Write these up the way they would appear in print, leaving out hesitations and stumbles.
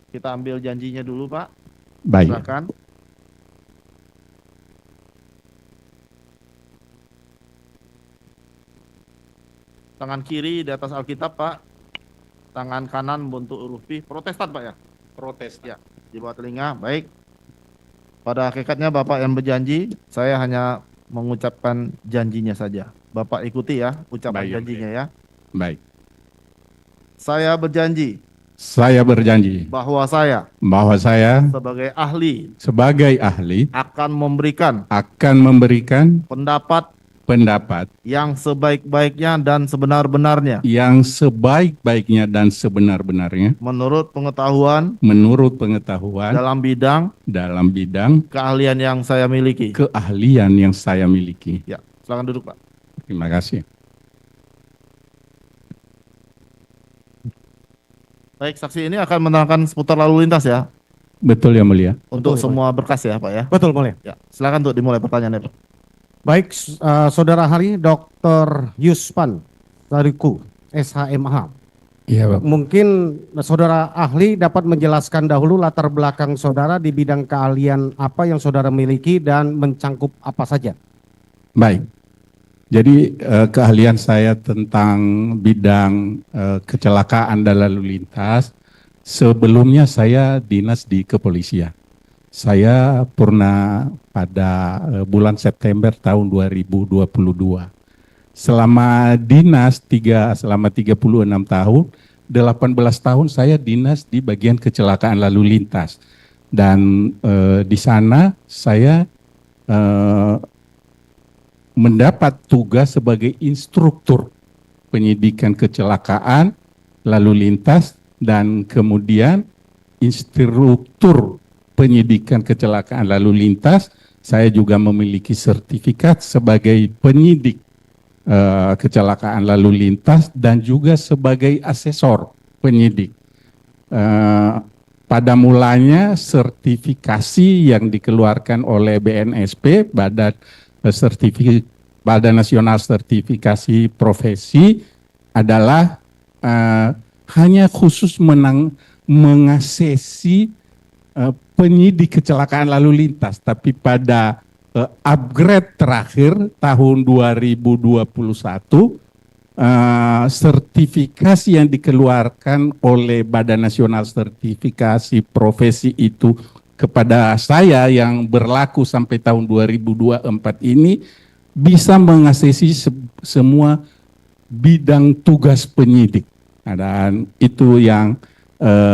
Kita ambil janjinya dulu, Pak. Baik. Silakan. Tangan kiri di atas Alkitab, Pak. Tangan kanan membentuk huruf V. Protestan, Pak ya? Protestan. Ya, di bawah telinga. Baik. Pada hakikatnya Bapak yang berjanji, saya hanya mengucapkan janjinya saja. Bapak ikuti ya ucapan Baik, janjinya ya. Baik. Saya berjanji Saya berjanji bahwa saya bahwa saya sebagai ahli akan memberikan memberikan pendapat pendapat yang sebaik-baiknya dan sebenar-benarnya yang sebaik-baiknya dan sebenar-benarnya menurut pengetahuan dalam bidang keahlian yang saya miliki. keahlian yang saya miliki. Ya, silakan duduk, Pak. Terima kasih. Baik, saksi ini akan menerangkan seputar lalu lintas ya Betul, Yang Mulia. untuk Betul, semua berkas ya, Pak ya. Betul, boleh. Ya, silakan untuk dimulai pertanyaannya, Pak. Baik, Saudara ahli Dr. Yuspan Tariku, SHMH. Iya, Pak. Mungkin saudara ahli dapat menjelaskan dahulu latar belakang saudara di bidang keahlian apa yang saudara miliki dan mencangkup apa saja. Baik. Jadi keahlian saya tentang bidang kecelakaan dan lalu lintas, sebelumnya saya dinas di kepolisian. Saya pernah pada bulan September tahun 2022. Selama dinas selama 36 tahun, 18 tahun saya dinas di bagian kecelakaan lalu lintas. Dan di sana saya mendapat tugas sebagai instruktur penyidikan kecelakaan lalu lintas dan kemudian instruktur penyidikan kecelakaan lalu lintas. Saya juga memiliki sertifikat sebagai penyidik kecelakaan lalu lintas dan juga sebagai asesor penyidik. Pada mulanya sertifikasi yang dikeluarkan oleh BNSP, Badan Nasional Sertifikasi Profesi, adalah hanya khusus mengasesi penyidik kecelakaan lalu lintas, tapi pada upgrade terakhir tahun 2021 sertifikasi yang dikeluarkan oleh Badan Nasional Sertifikasi Profesi itu kepada saya yang berlaku sampai tahun 2024 ini bisa mengasesi semua bidang tugas penyidik. Dan itu yang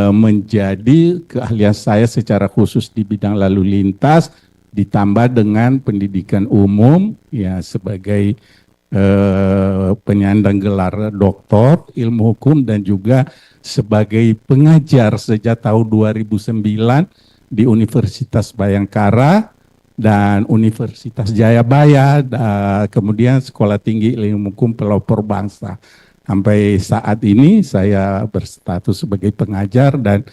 menjadi keahlian saya secara khusus di bidang lalu lintas, ditambah dengan pendidikan umum ya sebagai penyandang gelar doktor ilmu hukum dan juga sebagai pengajar sejak tahun 2009 di Universitas Bayangkara dan Universitas Jayabaya, kemudian Sekolah Tinggi Ilmu Hukum Pelopor Bangsa. Sampai saat ini saya berstatus sebagai pengajar dan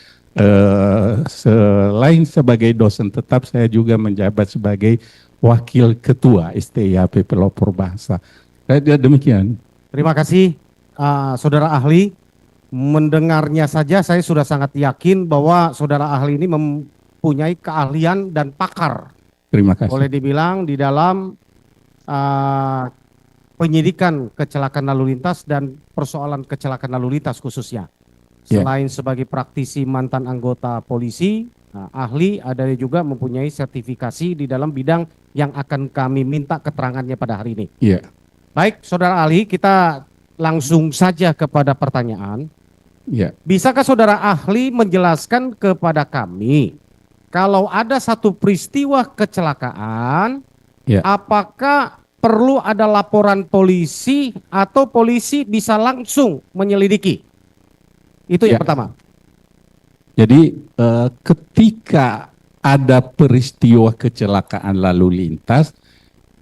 selain sebagai dosen tetap, saya juga menjabat sebagai wakil ketua STIAP Pelopor Bangsa. Saya demikian. Terima kasih, saudara ahli. Mendengarnya saja saya sudah sangat yakin bahwa saudara ahli ini mempunyai keahlian dan pakar. Terima kasih. Boleh dibilang di dalam penyidikan kecelakaan lalu lintas dan persoalan kecelakaan lalu lintas khususnya. Selain sebagai praktisi mantan anggota polisi, ahli ada juga mempunyai sertifikasi di dalam bidang yang akan kami minta keterangannya pada hari ini. Iya. Baik, saudara ahli, kita langsung saja kepada pertanyaan. Iya. Bisakah saudara ahli menjelaskan kepada kami kalau ada satu peristiwa kecelakaan, apakah perlu ada laporan polisi atau polisi bisa langsung menyelidiki? Itu yang pertama. Jadi ketika ada peristiwa kecelakaan lalu lintas,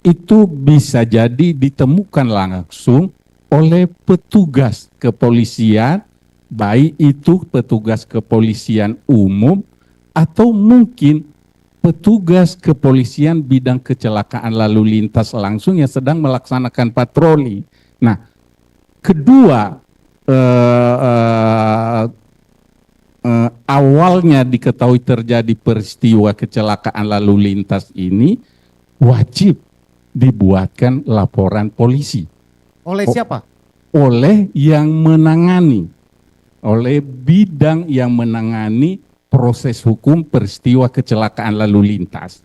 itu bisa jadi ditemukan langsung oleh petugas kepolisian, baik itu petugas kepolisian umum atau mungkin petugas kepolisian bidang kecelakaan lalu lintas langsung yang sedang melaksanakan patroli. Nah, kedua awalnya diketahui terjadi peristiwa kecelakaan lalu lintas ini, wajib dibuatkan laporan polisi. Oleh siapa? Oleh yang menangani, oleh bidang yang menangani proses hukum peristiwa kecelakaan lalu lintas.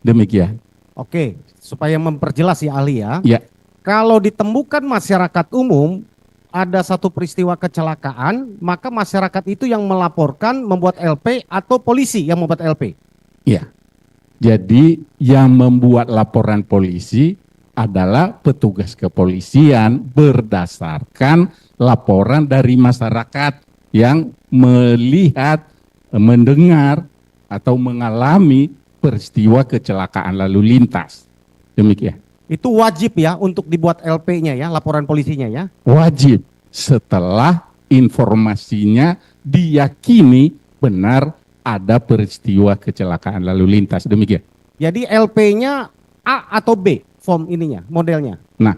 Demikian. Oke, supaya memperjelas ya ahli ya. Ya. Kalau ditemukan masyarakat umum ada satu peristiwa kecelakaan, maka masyarakat itu yang melaporkan, membuat LP atau polisi yang membuat LP. Ya. Jadi yang membuat laporan polisi adalah petugas kepolisian berdasarkan laporan dari masyarakat yang melihat, mendengar atau mengalami peristiwa kecelakaan lalu lintas. Demikian. Itu wajib ya untuk dibuat LP-nya ya, laporan polisinya ya. Wajib setelah informasinya diyakini benar ada peristiwa kecelakaan lalu lintas. Demikian. Jadi LP-nya A atau B form ininya, modelnya. Nah,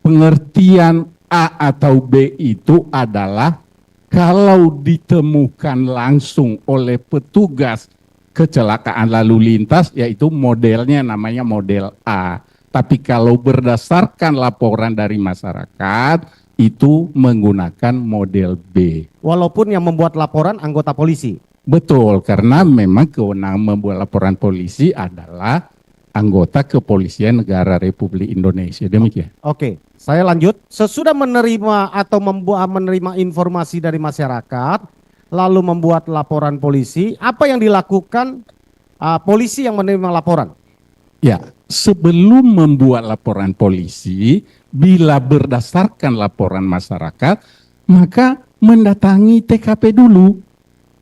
pengertian A atau B itu adalah kalau ditemukan langsung oleh petugas kecelakaan lalu lintas, yaitu modelnya namanya model A. Tapi kalau berdasarkan laporan dari masyarakat, itu menggunakan model B. Walaupun yang membuat laporan anggota polisi. Betul, karena memang kewenangan membuat laporan polisi adalah anggota Kepolisian Negara Republik Indonesia. Demikian. Oke, saya lanjut. Sesudah menerima atau menerima informasi dari masyarakat, lalu membuat laporan polisi, apa yang dilakukan polisi yang menerima laporan? Ya, sebelum membuat laporan polisi, bila berdasarkan laporan masyarakat, maka mendatangi TKP dulu.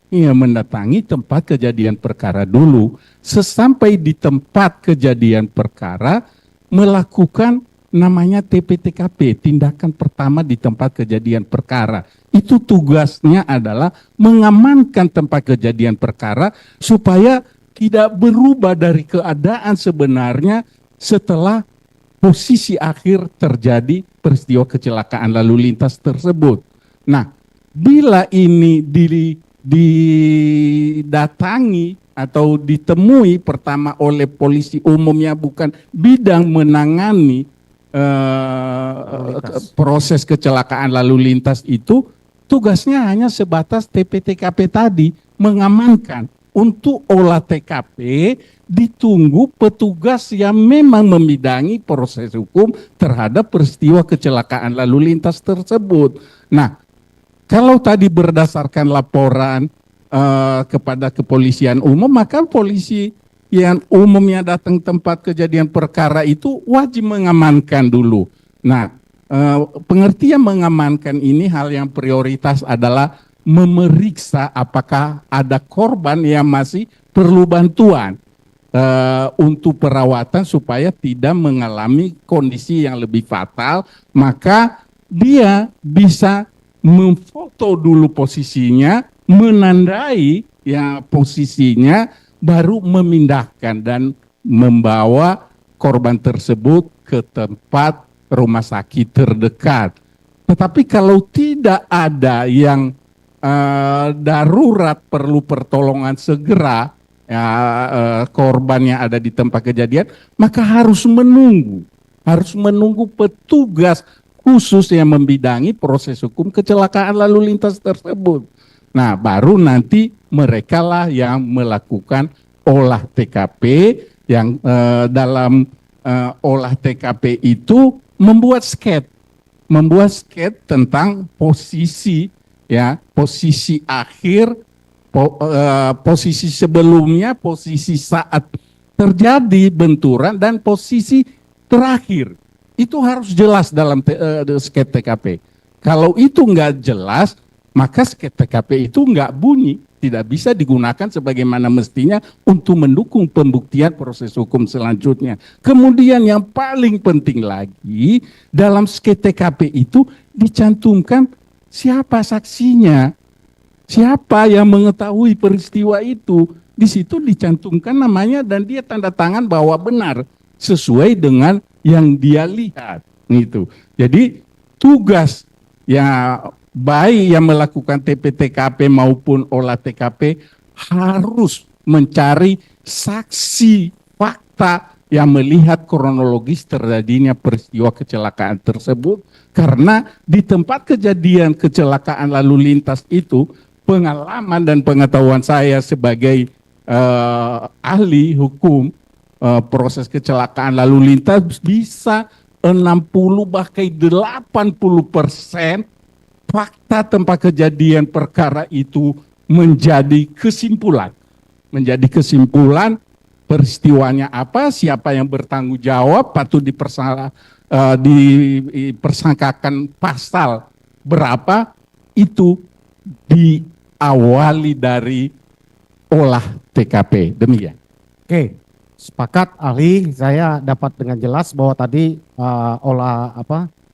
Ya, mendatangi tempat kejadian perkara dulu. Sesampai di tempat kejadian perkara, melakukan namanya TPTKP, tindakan pertama di tempat kejadian perkara. Itu tugasnya adalah mengamankan tempat kejadian perkara supaya tidak berubah dari keadaan sebenarnya setelah posisi akhir terjadi peristiwa kecelakaan lalu lintas tersebut. Nah, bila ini didatangi atau ditemui pertama oleh polisi umumnya bukan bidang menangani proses kecelakaan lalu lintas itu, tugasnya hanya sebatas TPTKP tadi, mengamankan. Untuk olah TKP ditunggu petugas yang memang membidangi proses hukum terhadap peristiwa kecelakaan lalu lintas tersebut. Nah, kalau tadi berdasarkan laporan kepada kepolisian umum, maka polisi yang umumnya datang tempat kejadian perkara itu wajib mengamankan dulu. Nah, pengertian mengamankan ini hal yang prioritas adalah memeriksa apakah ada korban yang masih perlu bantuan untuk perawatan supaya tidak mengalami kondisi yang lebih fatal, maka dia bisa memfoto dulu posisinya, menandai ya posisinya, baru memindahkan dan membawa korban tersebut ke tempat rumah sakit terdekat. Tetapi kalau tidak ada yang darurat perlu pertolongan segera, ya, korban yang ada di tempat kejadian, maka harus menunggu petugas khusus yang membidangi proses hukum kecelakaan lalu lintas tersebut. Nah, baru nanti mereka lah yang melakukan olah TKP, yang dalam olah TKP itu membuat sketsa tentang posisi, ya, posisi akhir, posisi sebelumnya, posisi saat terjadi benturan, dan posisi terakhir. Itu harus jelas dalam sketsa TKP. Kalau itu nggak jelas, maka sketsa TKP itu nggak bunyi, tidak bisa digunakan sebagaimana mestinya untuk mendukung pembuktian proses hukum selanjutnya. Kemudian yang paling penting lagi, dalam sketsa TKP itu dicantumkan siapa saksinya, siapa yang mengetahui peristiwa itu. Di situ dicantumkan namanya dan dia tanda tangan bahwa benar sesuai dengan yang dia lihat. Gitu. Jadi tugas ya baik yang melakukan TP-TKP maupun olah TKP harus mencari saksi fakta yang melihat kronologis terjadinya peristiwa kecelakaan tersebut, karena di tempat kejadian kecelakaan lalu lintas itu pengalaman dan pengetahuan saya sebagai ahli hukum proses kecelakaan lalu lintas bisa 60 bahkan 80% fakta tempat kejadian perkara itu menjadi kesimpulan. Peristiwanya apa, siapa yang bertanggung jawab, patut dipersangkakan pasal berapa, itu diawali dari olah TKP. Demikian. Oke, sepakat ahli, saya dapat dengan jelas bahwa tadi olah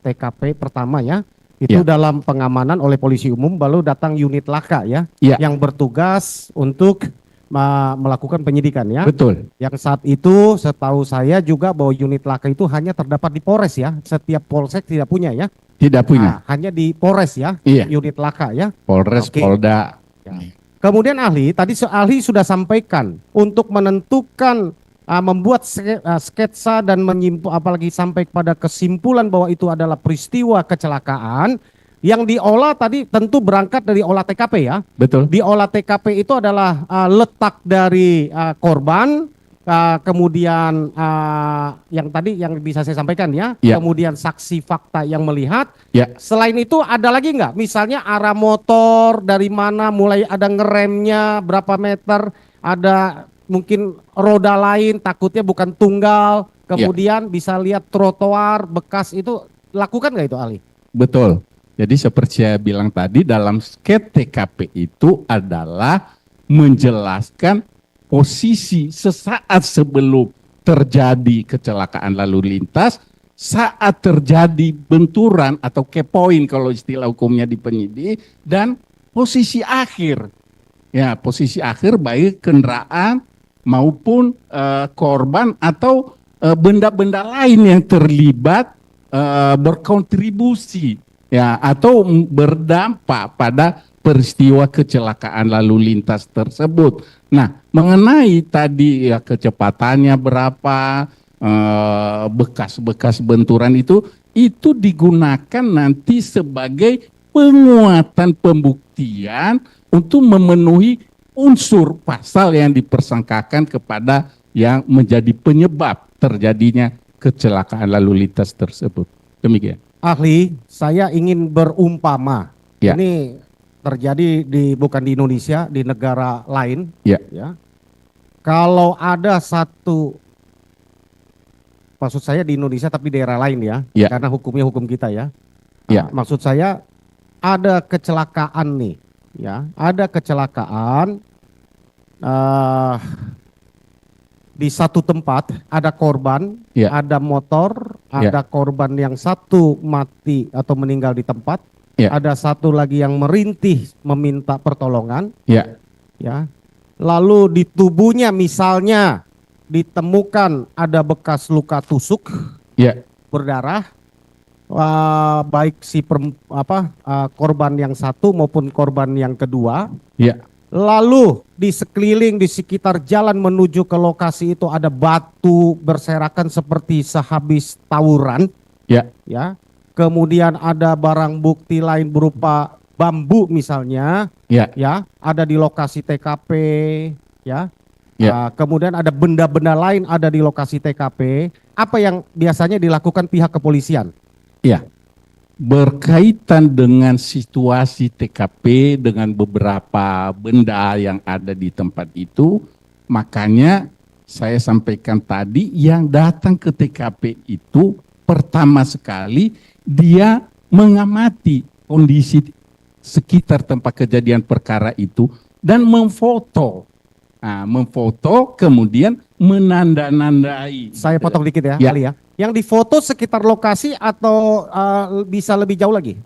TKP pertama ya, itu dalam pengamanan oleh polisi umum, lalu datang unit laka ya, yang bertugas untuk melakukan penyidikan ya. Betul. Yang saat itu setahu saya juga bahwa unit laka itu hanya terdapat di Polres ya, setiap polsek tidak punya ya. Tidak punya. Hanya di Polres ya, unit laka ya. Polres, Polda. Ya. Kemudian ahli, tadi ahli sudah sampaikan untuk menentukan membuat sketsa dan apalagi sampai pada kesimpulan bahwa itu adalah peristiwa kecelakaan yang diolah tadi tentu berangkat dari olah TKP ya. Betul. Di olah TKP itu adalah letak dari korban, kemudian yang tadi yang bisa saya sampaikan ya, kemudian saksi fakta yang melihat. Selain itu ada lagi nggak? Misalnya arah motor dari mana, mulai ada ngeremnya berapa meter, ada mungkin roda lain takutnya bukan tunggal, kemudian bisa lihat trotoar bekas, itu lakukan nggak itu ahli? Betul. Jadi seperti saya bilang tadi, dalam sket TKP itu adalah menjelaskan posisi sesaat sebelum terjadi kecelakaan lalu lintas, saat terjadi benturan atau key point kalau istilah hukumnya di penyidik, dan posisi akhir. Ya, posisi akhir baik kendaraan maupun korban atau benda-benda lain yang terlibat berkontribusi ya atau berdampak pada peristiwa kecelakaan lalu lintas tersebut. Nah, mengenai tadi ya kecepatannya berapa, bekas-bekas benturan itu digunakan nanti sebagai penguatan pembuktian untuk memenuhi unsur pasal yang dipersangkakan kepada yang menjadi penyebab terjadinya kecelakaan lalu lintas tersebut. Demikian. Ahli, saya ingin berumpama. Ini terjadi bukan di Indonesia, di negara lain. Ya. Kalau ada satu, maksud saya di Indonesia tapi daerah lain ya, karena hukumnya hukum kita ya. Maksud saya ada kecelakaan nih, ya, ada kecelakaan di satu tempat, ada korban, ada motor, ada korban yang satu mati atau meninggal di tempat, ada satu lagi yang merintih meminta pertolongan, ya. Lalu di tubuhnya misalnya ditemukan ada bekas luka tusuk, berdarah, baik si korban yang satu maupun korban yang kedua. Lalu di sekeliling di sekitar jalan menuju ke lokasi itu ada batu berserakan seperti sehabis tawuran. Ya. Kemudian ada barang bukti lain berupa bambu misalnya. Ya, ada di lokasi TKP, ya. Kemudian ada benda-benda lain ada di lokasi TKP. Apa yang biasanya dilakukan pihak kepolisian? Berkaitan dengan situasi TKP dengan beberapa benda yang ada di tempat itu, makanya saya sampaikan tadi yang datang ke TKP itu pertama sekali dia mengamati kondisi sekitar tempat kejadian perkara itu dan memfoto. Memfoto kemudian menanda-nandai. Saya potong dikit ya, Ali ya. Yang difoto sekitar lokasi atau bisa lebih jauh lagi?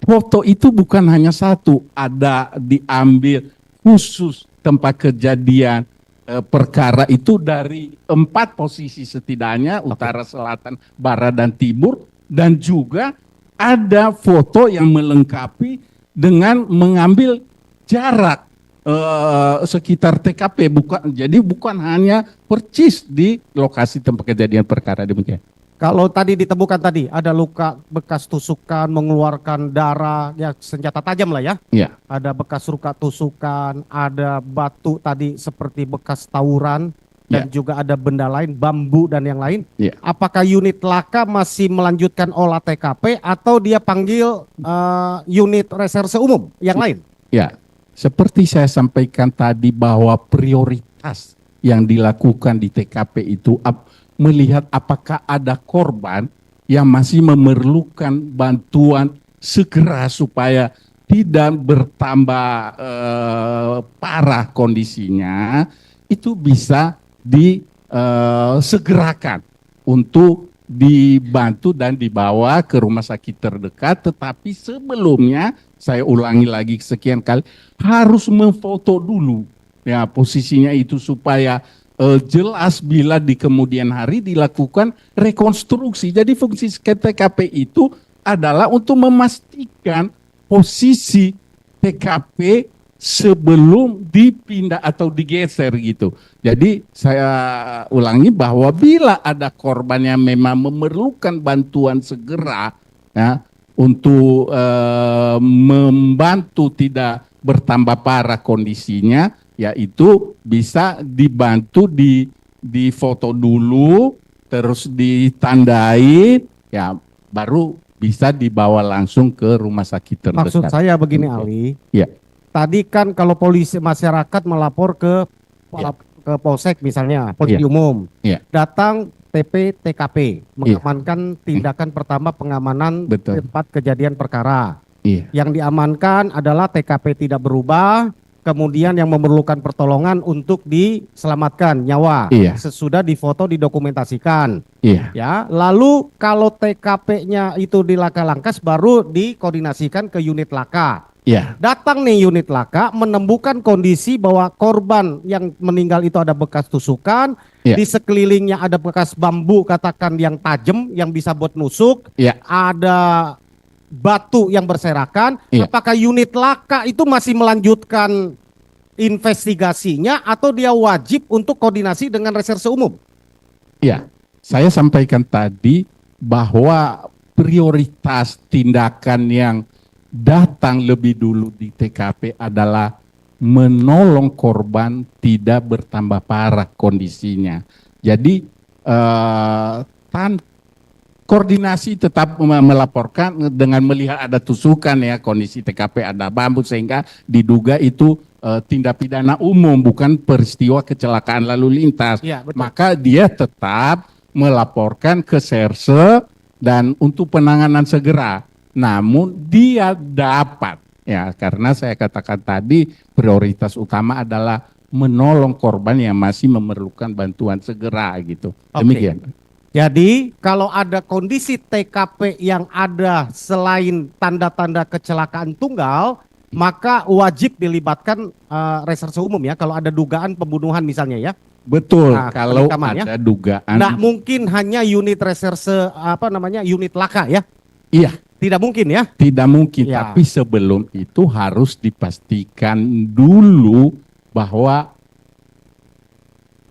Foto itu bukan hanya satu, ada diambil khusus tempat kejadian perkara itu dari 4 posisi setidaknya, utara, selatan, barat, dan timur, dan juga ada foto yang melengkapi dengan mengambil jarak sekitar TKP, bukan hanya percis di lokasi tempat kejadian perkara, demikian. Kalau tadi ditemukan tadi ada luka bekas tusukan, mengeluarkan darah, ya senjata tajam lah ya. Iya. Ada bekas luka tusukan, ada batu tadi seperti bekas tawuran, dan juga ada benda lain, bambu dan yang lain. Iya. Apakah unit laka masih melanjutkan olah TKP atau dia panggil unit reserse umum yang lain? Ya, seperti saya sampaikan tadi bahwa prioritas yang dilakukan di TKP itu melihat apakah ada korban yang masih memerlukan bantuan segera supaya tidak bertambah parah kondisinya, itu bisa disegerakan untuk dibantu dan dibawa ke rumah sakit terdekat. Tetapi sebelumnya, saya ulangi lagi sekian kali, harus memfoto dulu ya posisinya itu supaya jelas bila di kemudian hari dilakukan rekonstruksi. Jadi fungsi TKP itu adalah untuk memastikan posisi TKP sebelum dipindah atau digeser gitu. Jadi saya ulangi bahwa bila ada korban yang memang memerlukan bantuan segera ya, untuk membantu tidak bertambah parah kondisinya, yaitu bisa dibantu di foto dulu, terus ditandai, ya baru bisa dibawa langsung ke rumah sakit terdekat. Maksud saya begini Ali, ya. Tadi kan kalau polisi masyarakat melapor ke Polsek misalnya, polisi umum, datang TKP, mengamankan tindakan pertama pengamanan tempat kejadian perkara. Yang diamankan adalah TKP tidak berubah, kemudian yang memerlukan pertolongan untuk diselamatkan nyawa, sesudah difoto didokumentasikan. Ya, lalu kalau TKP-nya itu di Laka Langkas baru dikoordinasikan ke unit Laka. Datang nih unit Laka menemukan kondisi bahwa korban yang meninggal itu ada bekas tusukan, di sekelilingnya ada bekas bambu katakan yang tajam yang bisa buat nusuk, ada batu yang berserakan. Apakah unit Laka itu masih melanjutkan investigasinya atau dia wajib untuk koordinasi dengan reserse umum? Ya, saya sampaikan tadi bahwa prioritas tindakan yang datang lebih dulu di TKP adalah menolong korban tidak bertambah parah kondisinya. Jadi koordinasi tetap melaporkan dengan melihat ada tusukan ya, kondisi TKP ada bambu sehingga diduga itu tindak pidana umum bukan peristiwa kecelakaan lalu lintas. Maka dia tetap melaporkan ke Serse dan untuk penanganan segera. Namun dia dapat ya, karena saya katakan tadi prioritas utama adalah menolong korban yang masih memerlukan bantuan segera gitu. Demikian. Jadi kalau ada kondisi TKP yang ada selain tanda-tanda kecelakaan tunggal, maka wajib dilibatkan reserse umum ya kalau ada dugaan pembunuhan misalnya ya. Betul. Nah, kalau ada dugaan. Nggak mungkin hanya unit reserse unit Laka ya. Iya. Tidak mungkin ya? Tidak mungkin, tapi sebelum itu harus dipastikan dulu bahwa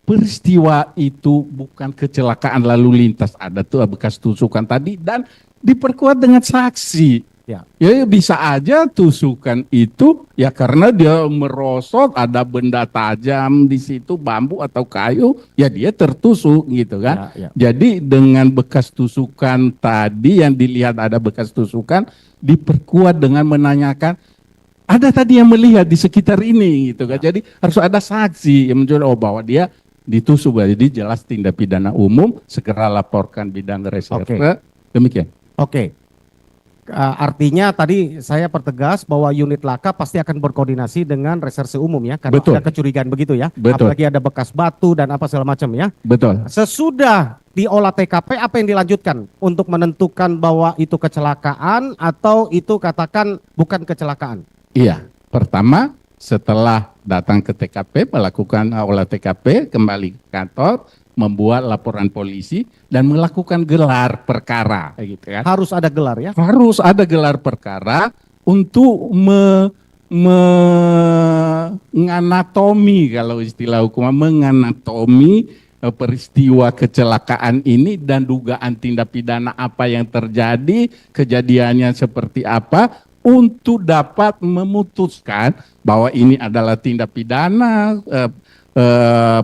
peristiwa itu bukan kecelakaan lalu lintas, ada tuh bekas tusukan tadi dan diperkuat dengan saksi. Ya bisa aja tusukan itu ya karena dia merosot, ada benda tajam di situ, bambu atau kayu, ya dia tertusuk gitu kan. Jadi dengan bekas tusukan tadi yang dilihat ada bekas tusukan, diperkuat dengan menanyakan ada tadi yang melihat di sekitar ini gitu kan. Jadi harus ada saksi yang menunjukkan bahwa dia ditusuk. Jadi jelas tindak pidana umum, segera laporkan bidang reserse. Demikian. Artinya tadi saya pertegas bahwa unit Laka pasti akan berkoordinasi dengan reserse umum ya, karena ada kecurigaan begitu ya. Apalagi ada bekas batu dan apa segala macam ya. Sesudah diolah TKP apa yang dilanjutkan untuk menentukan bahwa itu kecelakaan atau itu katakan bukan kecelakaan? Iya, pertama setelah datang ke TKP melakukan olah TKP kembali ke kantor, membuat laporan polisi dan melakukan gelar perkara, gitu kan. Harus ada gelar ya? Harus ada gelar perkara untuk menganatomi, kalau istilah hukum, menganatomi peristiwa kecelakaan ini dan dugaan tindak pidana apa yang terjadi, kejadiannya seperti apa, untuk dapat memutuskan bahwa ini adalah tindak pidana,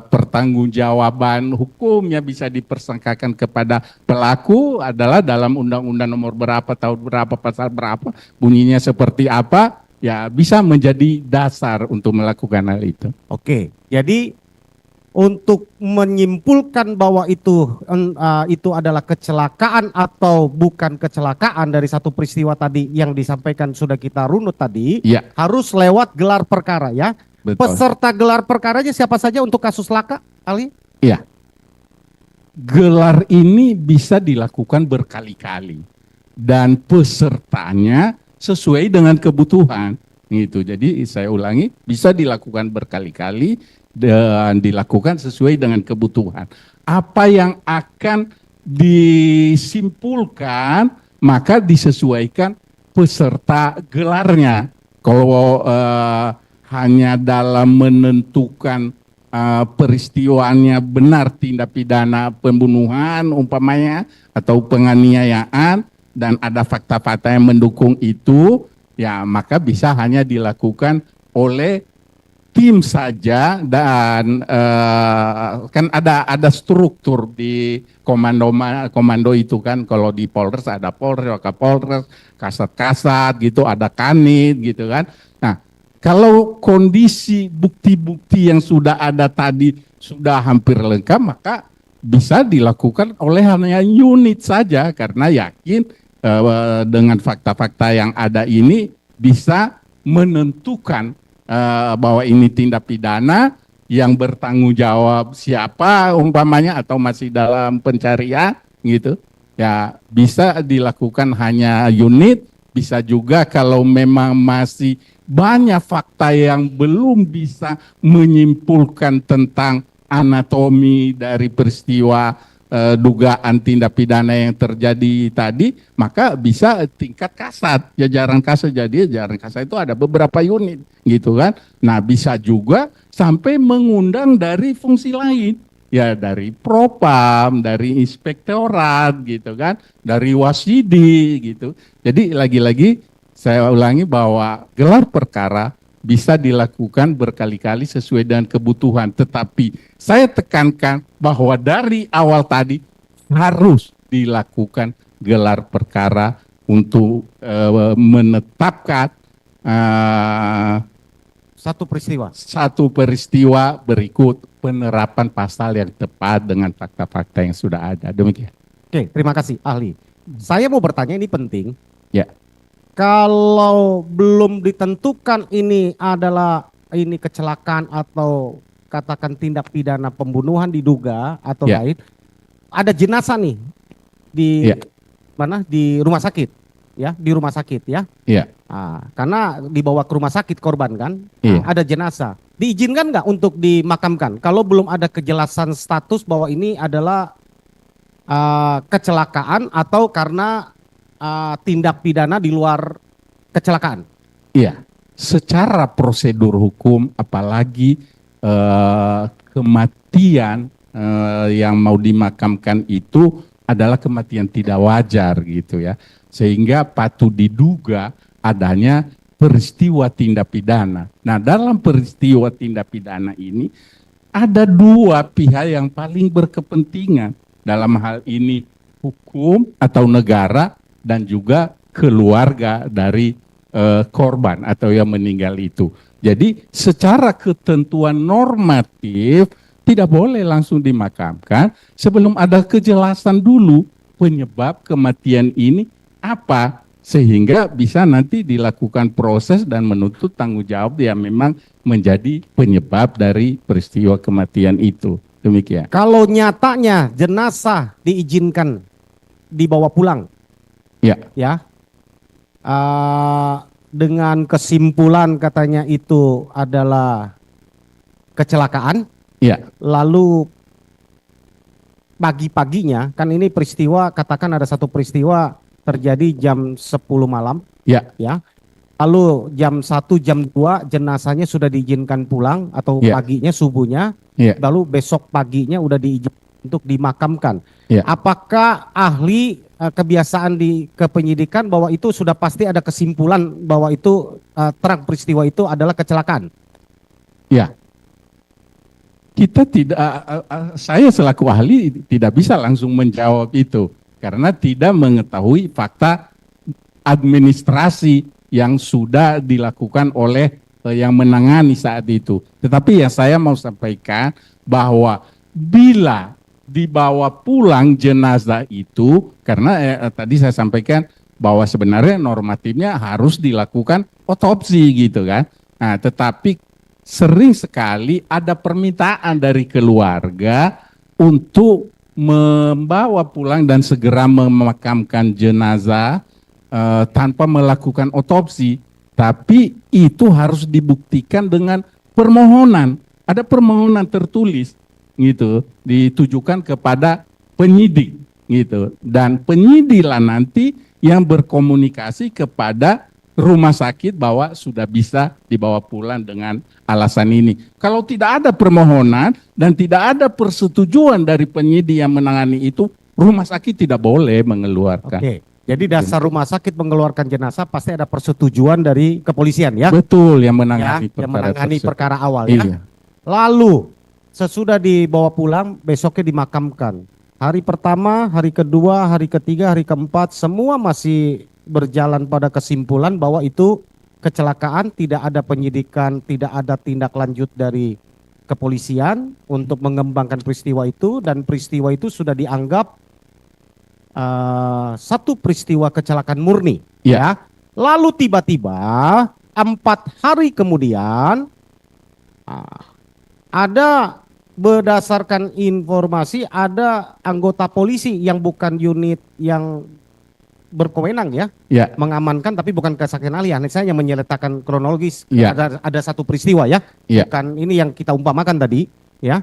pertanggungjawaban hukumnya bisa dipersangkakan kepada pelaku adalah dalam Undang-Undang nomor berapa, tahun berapa, pasal berapa, bunyinya seperti apa, ya bisa menjadi dasar untuk melakukan hal itu. Oke, jadi untuk menyimpulkan bahwa itu adalah kecelakaan atau bukan kecelakaan dari satu peristiwa tadi yang disampaikan sudah kita runut tadi, Ya. harus lewat gelar perkara ya. Betul. Peserta gelar perkaranya siapa saja untuk kasus laka, Ali? Iya. Gelar ini bisa dilakukan berkali-kali dan pesertanya sesuai dengan kebutuhan gitu. Jadi saya ulangi, bisa dilakukan berkali-kali dan dilakukan sesuai dengan kebutuhan. Apa yang akan disimpulkan maka disesuaikan peserta gelarnya. Kalau hanya dalam menentukan peristiwanya benar tindak pidana pembunuhan umpamanya atau penganiayaan dan ada fakta-fakta yang mendukung itu, ya maka bisa hanya dilakukan oleh tim saja dan kan ada struktur di komando itu kan. Kalau di Polres ada Polres, Wakapolres, Kasat gitu, ada Kanit gitu kan. Nah, kalau kondisi bukti-bukti yang sudah ada tadi sudah hampir lengkap, maka bisa dilakukan oleh hanya unit saja karena yakin dengan fakta-fakta yang ada ini bisa menentukan bahwa ini tindak pidana, yang bertanggung jawab siapa umpamanya atau masih dalam pencarian gitu. Ya bisa dilakukan hanya unit, bisa juga kalau memang masih banyak fakta yang belum bisa menyimpulkan tentang anatomi dari peristiwa dugaan tindak pidana yang terjadi tadi, maka bisa tingkat kasat, jajaran kasat. Jadi jajaran kasat itu ada beberapa unit gitu kan. Nah bisa juga sampai mengundang dari fungsi lain, ya dari Propam, dari Inspektorat gitu kan, dari Wasidi gitu. Jadi lagi-lagi saya ulangi bahwa gelar perkara bisa dilakukan berkali-kali sesuai dengan kebutuhan. Tetapi saya tekankan bahwa dari awal tadi harus dilakukan gelar perkara untuk menetapkan satu peristiwa berikut penerapan pasal yang tepat dengan fakta-fakta yang sudah ada. Demikian. Oke, terima kasih ahli. Saya mau bertanya, ini penting. Ya. Kalau belum ditentukan ini kecelakaan atau katakan tindak pidana pembunuhan diduga atau lain, ada jenazah nih di mana, di rumah sakit ya, di rumah sakit ya. Iya. Nah, karena dibawa ke rumah sakit korban kan, Iya. ada jenazah. Diizinkan nggak untuk dimakamkan kalau belum ada kejelasan status bahwa ini adalah kecelakaan atau karena tindak pidana di luar kecelakaan? Iya, secara prosedur hukum, apalagi kematian yang mau dimakamkan itu adalah kematian tidak wajar gitu ya, sehingga patut diduga adanya peristiwa tindak pidana. Nah, dalam peristiwa tindak pidana ini ada dua pihak yang paling berkepentingan dalam hal ini, hukum atau negara dan juga keluarga dari korban atau yang meninggal itu. Jadi secara ketentuan normatif tidak boleh langsung dimakamkan sebelum ada kejelasan dulu penyebab kematian ini apa, sehingga bisa nanti dilakukan proses dan menuntut tanggung jawab yang memang menjadi penyebab dari peristiwa kematian itu. Demikian. Kalau nyatanya jenazah diizinkan dibawa pulang, ya, dengan kesimpulan katanya itu adalah kecelakaan, ya, lalu pagi-paginya, kan ini peristiwa, katakan ada satu peristiwa terjadi jam 10 malam, Ya, ya. Lalu jam 1, jam 2 jenazahnya sudah diizinkan pulang atau Ya. paginya subuhnya, ya, lalu besok paginya udah diizinkan untuk dimakamkan. Ya. Apakah ahli kebiasaan di kepenyidikan bahwa itu sudah pasti ada kesimpulan bahwa itu terang peristiwa itu adalah kecelakaan? ya. Kita tidak, saya selaku ahli tidak bisa langsung menjawab itu karena tidak mengetahui fakta administrasi yang sudah dilakukan oleh yang menangani saat itu. Tetapi yang saya mau sampaikan bahwa bila dibawa pulang jenazah itu, karena tadi saya sampaikan bahwa sebenarnya normatifnya harus dilakukan otopsi gitu kan. Nah, tetapi sering sekali ada permintaan dari keluarga untuk membawa pulang dan segera memakamkan jenazah tanpa melakukan otopsi, tapi itu harus dibuktikan dengan permohonan. Ada permohonan tertulis gitu, ditujukan kepada penyidik gitu, dan penyidik lah nanti yang berkomunikasi kepada rumah sakit bahwa sudah bisa dibawa pulang dengan alasan ini. Kalau tidak ada permohonan dan tidak ada persetujuan dari penyidik yang menangani itu, rumah sakit tidak boleh mengeluarkan. Oke. Jadi dasar rumah sakit mengeluarkan jenazah pasti ada persetujuan dari kepolisian ya? Betul, yang menangani Yang menangani perkara awal Iya. ya. Lalu sesudah dibawa pulang besoknya dimakamkan. Hari pertama, hari kedua, hari ketiga, hari keempat semua masih berjalan pada kesimpulan bahwa itu kecelakaan, tidak ada penyidikan, tidak ada tindak lanjut dari kepolisian untuk mengembangkan peristiwa itu, dan peristiwa itu sudah dianggap satu peristiwa kecelakaan murni. Ya. Lalu tiba-tiba 4 hari kemudian ada, berdasarkan informasi, ada anggota polisi yang bukan unit yang berkewenang ya, mengamankan, tapi bukan kesaksian ahli. Saya hanya menyertakan kronologis. Ada satu peristiwa ya, bukan ini yang kita umpamakan tadi ya,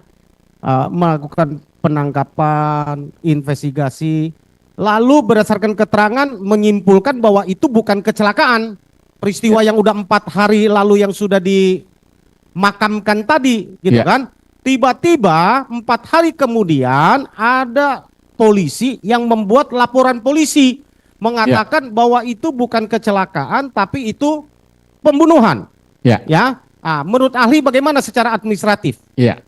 melakukan penangkapan, investigasi, lalu berdasarkan keterangan menyimpulkan bahwa itu bukan kecelakaan. Peristiwa yang udah 4 hari lalu yang sudah dimakamkan tadi gitu kan. Tiba-tiba 4 hari kemudian ada polisi yang membuat laporan polisi mengatakan bahwa itu bukan kecelakaan tapi itu pembunuhan. Ya. Menurut ahli bagaimana secara administratif? Ya.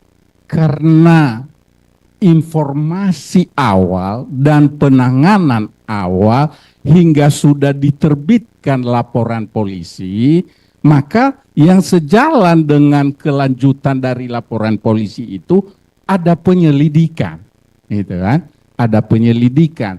Karena informasi awal dan penanganan awal hingga sudah diterbitkan laporan polisi, maka yang sejalan dengan kelanjutan dari laporan polisi itu ada penyelidikan, gitu kan? Ada penyelidikan.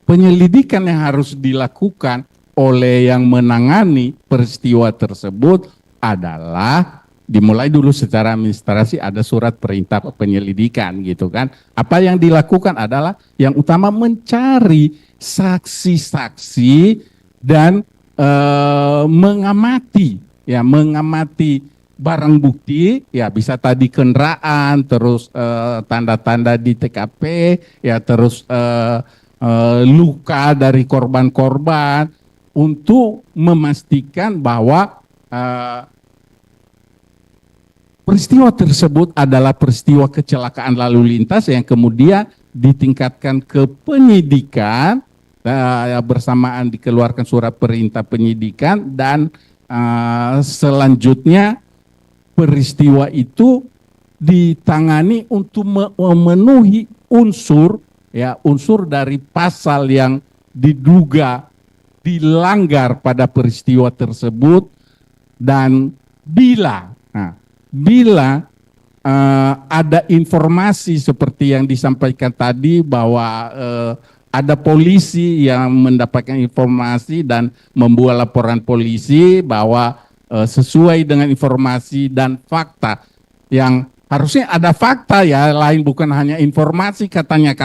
Penyelidikan yang harus dilakukan oleh yang menangani peristiwa tersebut adalah dimulai dulu secara administrasi, ada surat perintah penyelidikan gitu kan. Apa yang dilakukan adalah yang utama mencari saksi-saksi dan mengamati barang bukti, ya bisa tadi kendaraan, terus tanda-tanda di TKP, ya terus luka dari korban-korban untuk memastikan bahwa peristiwa tersebut adalah peristiwa kecelakaan lalu lintas yang kemudian ditingkatkan ke penyidikan, bersamaan dikeluarkan surat perintah penyidikan, dan selanjutnya peristiwa itu ditangani untuk memenuhi unsur dari pasal yang diduga dilanggar pada peristiwa tersebut, dan bila ada informasi seperti yang disampaikan tadi bahwa ada polisi yang mendapatkan informasi dan membuat laporan polisi bahwa sesuai dengan informasi dan fakta, yang harusnya ada fakta ya, lain bukan hanya informasi katanya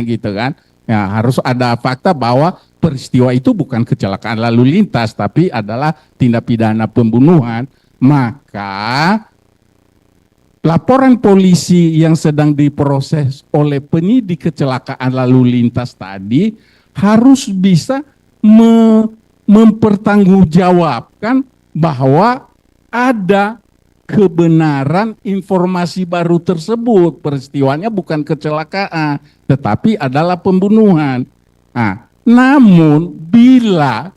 gitu kan. Ya, harus ada fakta bahwa peristiwa itu bukan kecelakaan lalu lintas tapi adalah tindak pidana pembunuhan, maka laporan polisi yang sedang diproses oleh penyidik kecelakaan lalu lintas tadi harus bisa mempertanggungjawabkan bahwa ada kebenaran informasi baru tersebut. Peristiwanya bukan kecelakaan, tetapi adalah pembunuhan. Nah, namun bila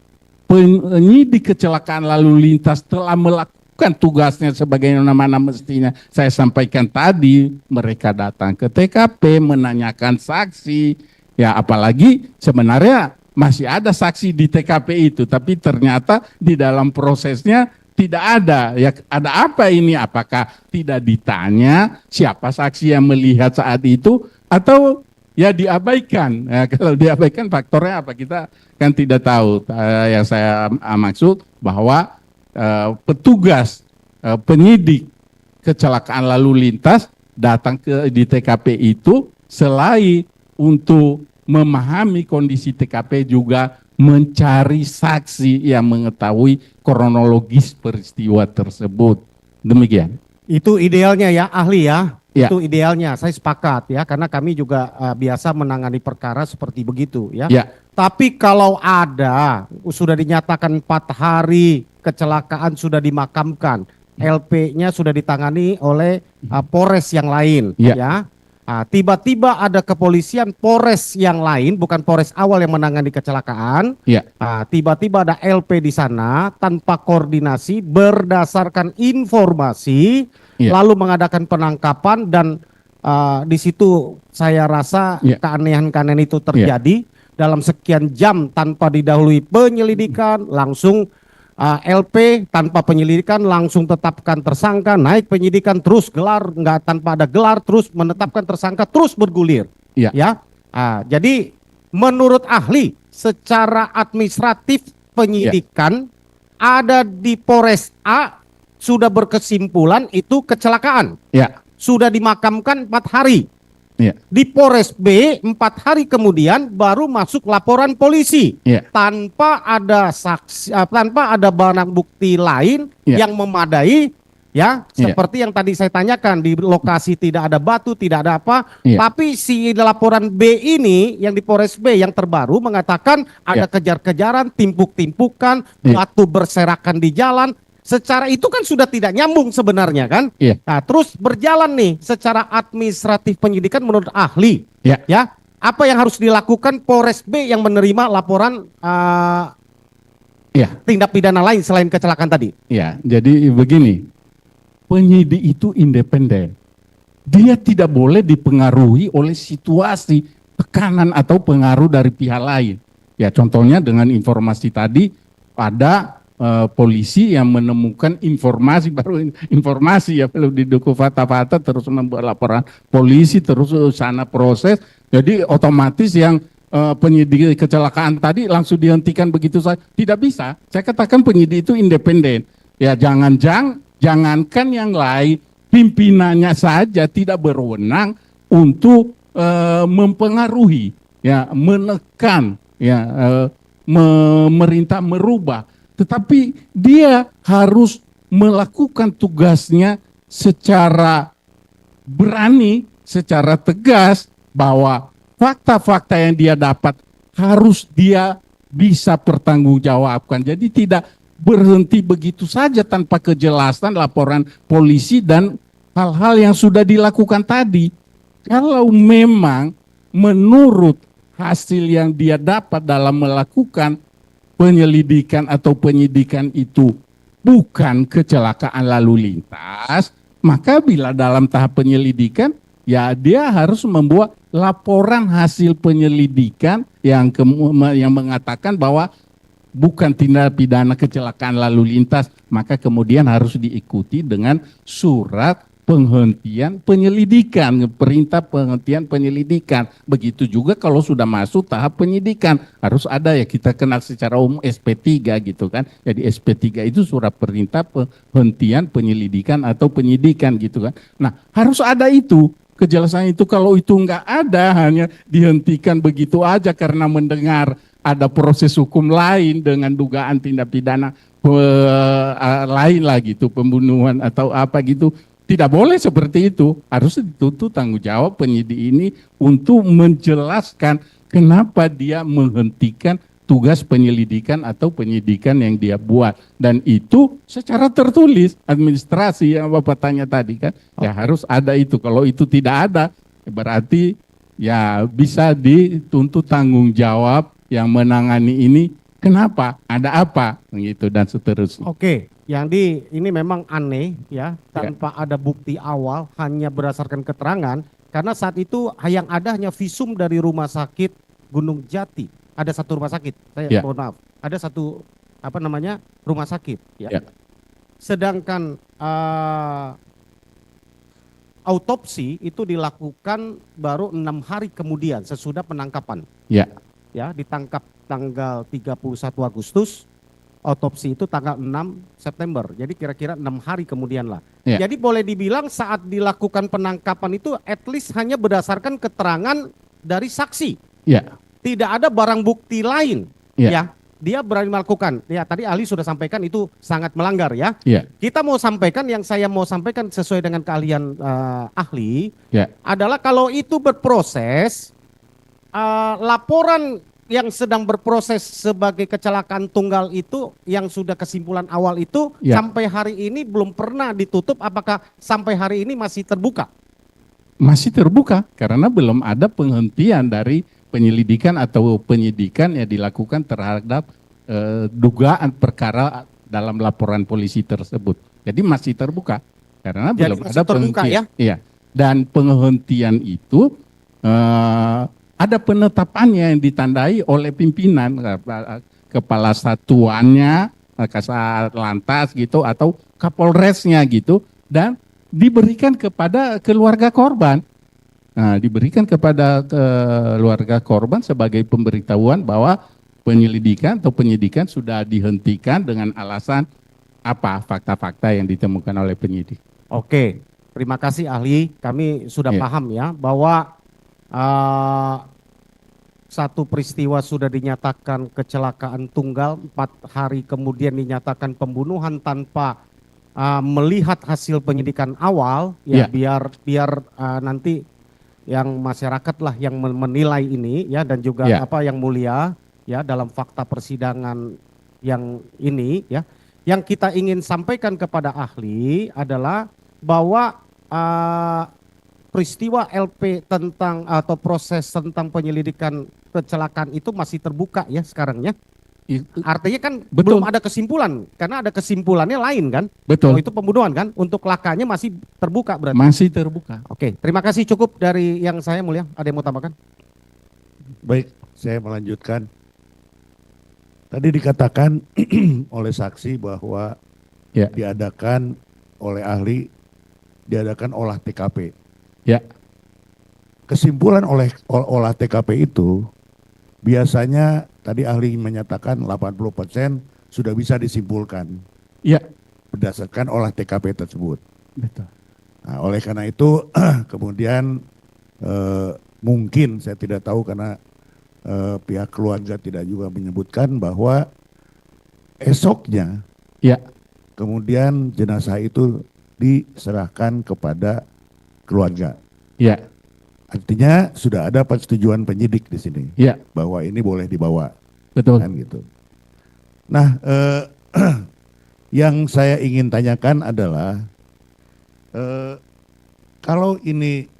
penyidik kecelakaan lalu lintas telah melakukan tugasnya sebagaimana mestinya, saya sampaikan tadi, mereka datang ke TKP menanyakan saksi, ya apalagi sebenarnya masih ada saksi di TKP itu, tapi ternyata di dalam prosesnya tidak ada. Ya, ada apa ini? Apakah tidak ditanya siapa saksi yang melihat saat itu, atau ya diabaikan? Ya, kalau diabaikan faktornya apa? Kita kan tidak tahu. Yang saya maksud bahwa petugas penyidik kecelakaan lalu lintas datang di TKP itu selain untuk memahami kondisi TKP juga mencari saksi yang mengetahui kronologis peristiwa tersebut. Demikian. Itu idealnya ya, ahli ya. Ya. Itu idealnya, saya sepakat ya, karena kami juga biasa menangani perkara seperti begitu ya. Ya. Tapi kalau ada, sudah dinyatakan 4 hari kecelakaan sudah dimakamkan, LP-nya sudah ditangani oleh Polres yang lain ya. Tiba-tiba ada kepolisian Polres yang lain, bukan Polres awal yang menangani kecelakaan. Ya. Tiba-tiba ada LP di sana tanpa koordinasi berdasarkan informasi, lalu mengadakan penangkapan dan di situ saya rasa keanehan-keanehan itu terjadi dalam sekian jam tanpa didahului penyelidikan, langsung LP tanpa penyelidikan langsung tetapkan tersangka, naik penyidikan terus gelar, nggak tanpa ada gelar terus menetapkan tersangka terus bergulir. Ya. Jadi menurut ahli secara administratif penyidikan ada di Polres A sudah berkesimpulan itu kecelakaan. Sudah dimakamkan 4 hari. Di Polres B 4 hari kemudian baru masuk laporan polisi tanpa ada saksi, tanpa ada barang bukti lain yang memadai ya, seperti yang tadi saya tanyakan, di lokasi tidak ada batu, tidak ada apa, tapi si laporan B ini yang di Polres B yang terbaru mengatakan ada kejar-kejaran, timpuk-timpukan, batu berserakan di jalan. Secara itu kan sudah tidak nyambung sebenarnya kan. Nah, terus berjalan nih secara administratif penyidikan menurut ahli. Ya, apa yang harus dilakukan Polres B yang menerima laporan tindak pidana lain selain kecelakaan tadi? Ya, jadi begini, penyidik itu independen. Dia tidak boleh dipengaruhi oleh situasi, tekanan atau pengaruh dari pihak lain. Ya, contohnya dengan informasi tadi ada polisi yang menemukan informasi, baru informasi ya, belum didukung fakta-fakta, terus membuat laporan polisi, terus sana proses, jadi otomatis yang penyidik kecelakaan tadi langsung dihentikan begitu saja, tidak bisa. Saya katakan penyidik itu independen. Ya, jangankan yang lain, pimpinannya saja tidak berwenang untuk mempengaruhi, ya, menekan, ya, memerintah merubah. Tetapi dia harus melakukan tugasnya secara berani, secara tegas, bahwa fakta-fakta yang dia dapat harus dia bisa pertanggungjawabkan. Jadi tidak berhenti begitu saja tanpa kejelasan laporan polisi dan hal-hal yang sudah dilakukan tadi. Kalau memang menurut hasil yang dia dapat dalam melakukan penyelidikan atau penyidikan itu bukan kecelakaan lalu lintas, maka bila dalam tahap penyelidikan, ya dia harus membuat laporan hasil penyelidikan yang mengatakan bahwa bukan tindak pidana kecelakaan lalu lintas, maka kemudian harus diikuti dengan surat penghentian penyelidikan, perintah penghentian penyelidikan. Begitu juga kalau sudah masuk tahap penyidikan, harus ada, ya kita kenal secara umum SP3 gitu kan. Jadi SP3 itu surat perintah penghentian penyelidikan atau penyidikan gitu kan. Nah, harus ada itu. Kejelasan itu, kalau itu enggak ada, hanya dihentikan begitu aja karena mendengar ada proses hukum lain dengan dugaan tindak pidana lain lah gitu, pembunuhan atau apa gitu, Tidak boleh seperti itu. Harus dituntut tanggung jawab penyidik ini untuk menjelaskan kenapa dia menghentikan tugas penyelidikan atau penyidikan yang dia buat. Dan itu secara tertulis, administrasi yang Bapak tanya tadi kan, ya harus ada itu. Kalau itu tidak ada, berarti ya bisa dituntut tanggung jawab yang menangani ini. Kenapa? Ada apa? Gitu dan seterusnya. Oke, ini memang aneh ya, tanpa ada bukti awal, hanya berdasarkan keterangan, karena saat itu yang ada hanya visum dari rumah sakit Gunung Jati. Ada satu rumah sakit, saya mohon maaf, ada satu rumah sakit ya. Sedangkan autopsi itu dilakukan baru 6 hari kemudian sesudah penangkapan. Ya, ditangkap tanggal 31 Agustus, otopsi itu tanggal 6 September. Jadi kira-kira 6 hari kemudian lah. Jadi boleh dibilang saat dilakukan penangkapan itu at least hanya berdasarkan keterangan dari saksi. Tidak ada barang bukti lain. Ya, dia berani melakukan. Ya, tadi ahli sudah sampaikan itu sangat melanggar ya. Kita mau sampaikan, yang saya mau sampaikan sesuai dengan keahlian ahli adalah kalau itu berproses, laporan yang sedang berproses sebagai kecelakaan tunggal itu yang sudah kesimpulan awal itu sampai hari ini belum pernah ditutup. Apakah sampai hari ini masih terbuka? Masih terbuka karena belum ada penghentian dari penyelidikan atau penyidikan yang dilakukan terhadap dugaan perkara dalam laporan polisi tersebut. Jadi masih terbuka karena belum ada penghentian. Dan penghentian itu ada penetapannya yang ditandai oleh pimpinan, kepala satuannya, Kasat Lantas gitu, atau Kapolresnya gitu, dan diberikan kepada keluarga korban. Nah, diberikan kepada keluarga korban sebagai pemberitahuan bahwa penyelidikan atau penyidikan sudah dihentikan dengan alasan apa, fakta-fakta yang ditemukan oleh penyidik. Oke, terima kasih ahli. Kami sudah paham ya bahwa satu peristiwa sudah dinyatakan kecelakaan tunggal, 4 hari kemudian dinyatakan pembunuhan tanpa melihat hasil penyidikan awal, biar nanti yang masyarakat lah yang menilai ini ya, dan juga yang mulia ya dalam fakta persidangan yang ini ya. Yang kita ingin sampaikan kepada ahli adalah bahwa peristiwa LP tentang atau proses tentang penyelidikan kecelakaan itu masih terbuka ya sekarang ya. Artinya kan belum ada kesimpulan, karena ada kesimpulannya lain kan. Oh, itu pembunuhan kan, untuk lakanya masih terbuka berarti. Masih terbuka. Oke, terima kasih, cukup dari yang saya mulia. Ada yang mau tambahkan? Baik, saya melanjutkan. Tadi dikatakan oleh saksi bahwa diadakan oleh ahli, diadakan olah TKP. Kesimpulan olah TKP itu biasanya tadi ahli menyatakan 80% sudah bisa disimpulkan berdasarkan olah TKP tersebut. Nah, oleh karena itu kemudian mungkin saya tidak tahu karena pihak keluarga tidak juga menyebutkan bahwa esoknya kemudian jenazah itu diserahkan kepada keluarga. Artinya sudah ada persetujuan penyidik di sini bahwa ini boleh dibawa. Kan gitu. Nah, yang saya ingin tanyakan adalah kalau ini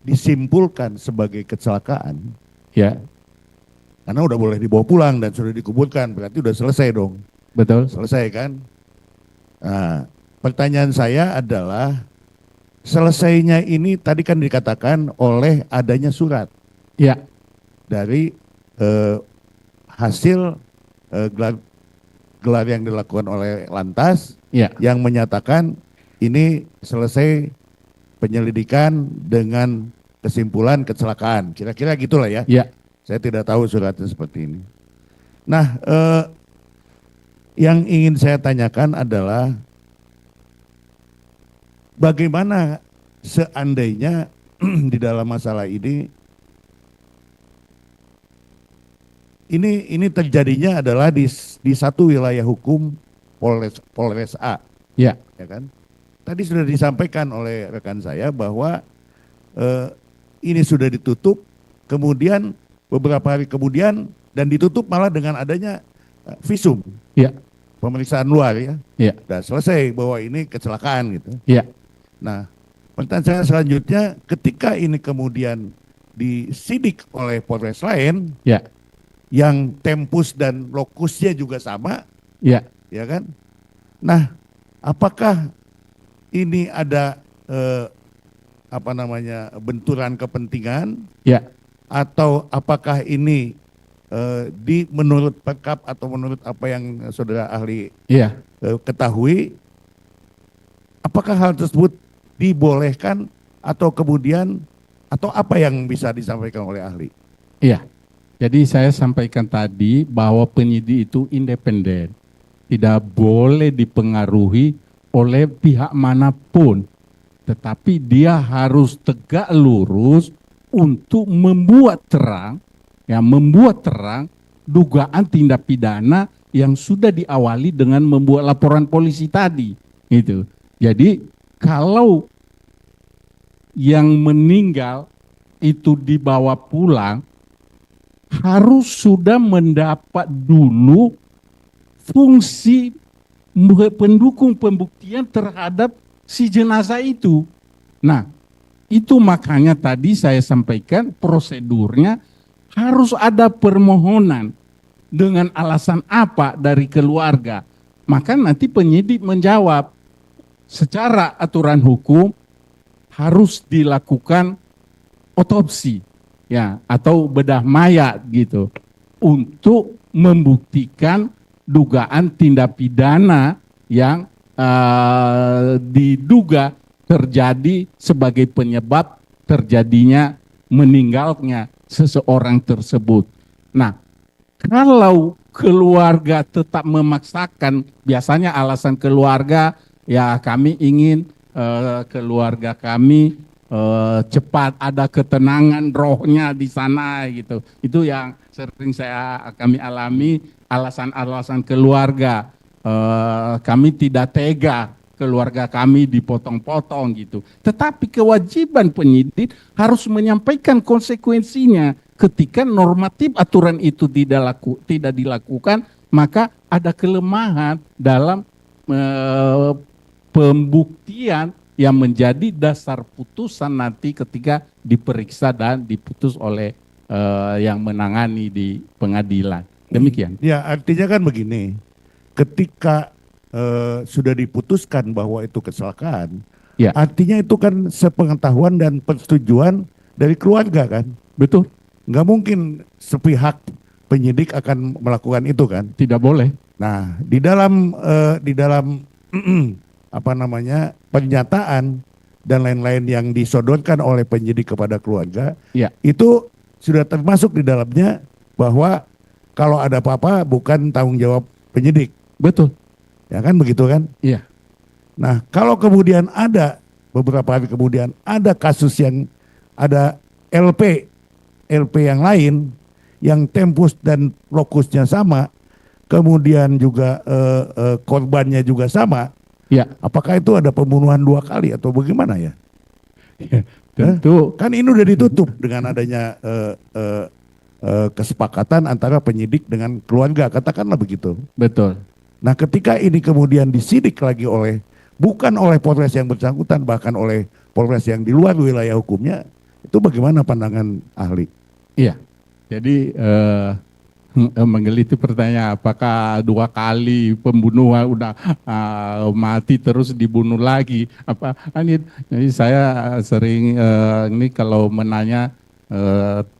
disimpulkan sebagai kecelakaan, karena udah boleh dibawa pulang dan sudah dikuburkan, berarti udah selesai dong. Selesai kan? Nah, pertanyaan saya adalah selesainya ini tadi kan dikatakan oleh adanya surat dari hasil gelar yang dilakukan oleh Lantas yang menyatakan ini selesai penyelidikan dengan kesimpulan kecelakaan. Kira-kira gitulah ya. Saya tidak tahu suratnya seperti ini. Nah, yang ingin saya tanyakan adalah bagaimana seandainya di dalam masalah ini terjadinya adalah di satu wilayah hukum Polres A, ya kan? tadi sudah disampaikan oleh rekan saya bahwa ini sudah ditutup, kemudian beberapa hari kemudian dan ditutup malah dengan adanya visum. Ya. Pemeriksaan luar ya. Ya. Sudah selesai bahwa ini kecelakaan gitu. Ya. Nah, pertanyaan saya selanjutnya, ketika ini kemudian disidik oleh Polres lain, Ya. yang tempus dan lokusnya juga sama, Ya. ya kan? Nah, apakah ini ada benturan kepentingan? Ya. Atau apakah ini menurut perkap atau menurut apa yang saudara ahli Ya. ketahui, apakah hal tersebut dibolehkan atau kemudian atau apa yang bisa disampaikan oleh ahli? Iya. Jadi saya sampaikan tadi bahwa penyidik itu independen, tidak boleh dipengaruhi oleh pihak manapun, tetapi dia harus tegak lurus untuk membuat terang dugaan tindak pidana yang sudah diawali dengan membuat laporan polisi tadi. Gitu. Jadi kalau yang meninggal itu dibawa pulang, harus sudah mendapat dulu fungsi pendukung pembuktian terhadap si jenazah itu. Nah, itu makanya tadi saya sampaikan prosedurnya harus ada permohonan dengan alasan apa dari keluarga. Maka nanti penyidik menjawab secara aturan hukum harus dilakukan otopsi ya atau bedah mayat gitu untuk membuktikan dugaan tindak pidana yang diduga terjadi sebagai penyebab terjadinya meninggalnya seseorang tersebut. Nah, kalau keluarga tetap memaksakan, biasanya alasan keluarga ya kami ingin keluarga kami cepat ada ketenangan rohnya di sana gitu. Itu yang sering kami alami, alasan-alasan keluarga. Kami tidak tega keluarga kami dipotong-potong gitu. Tetapi kewajiban penyidik harus menyampaikan konsekuensinya. Ketika normatif aturan itu tidak dilakukan, maka ada kelemahan dalam pembuktian yang menjadi dasar putusan nanti ketika diperiksa dan diputus oleh yang menangani di pengadilan. Demikian. Ya, artinya kan begini, ketika sudah diputuskan bahwa itu kecelakaan, ya. Artinya itu kan sepengetahuan dan persetujuan dari keluarga kan? Betul. Nggak mungkin sepihak penyidik akan melakukan itu kan? Tidak boleh. Nah, di dalam pernyataan dan lain-lain yang disodorkan oleh penyidik kepada keluarga, ya. Itu sudah termasuk di dalamnya bahwa kalau ada apa-apa bukan tanggung jawab penyidik. Betul. Ya kan begitu kan? Iya. Nah, kalau kemudian ada beberapa hari kemudian ada kasus yang ada LP yang lain yang tempus dan lokusnya sama, kemudian juga korbannya juga sama. Ya. Apakah itu ada pembunuhan 2 kali atau bagaimana ya? Ya, tentu. Kan ini udah ditutup dengan adanya kesepakatan antara penyidik dengan keluarga, katakanlah begitu. Betul. Nah, ketika ini kemudian disidik lagi bukan oleh Polres yang bersangkutan, bahkan oleh Polres yang di luar wilayah hukumnya, itu bagaimana pandangan ahli? Iya. Jadi menggelitik pertanyaan, apakah 2 kali pembunuhan udah mati terus dibunuh lagi? Jadi saya sering ini kalau menanya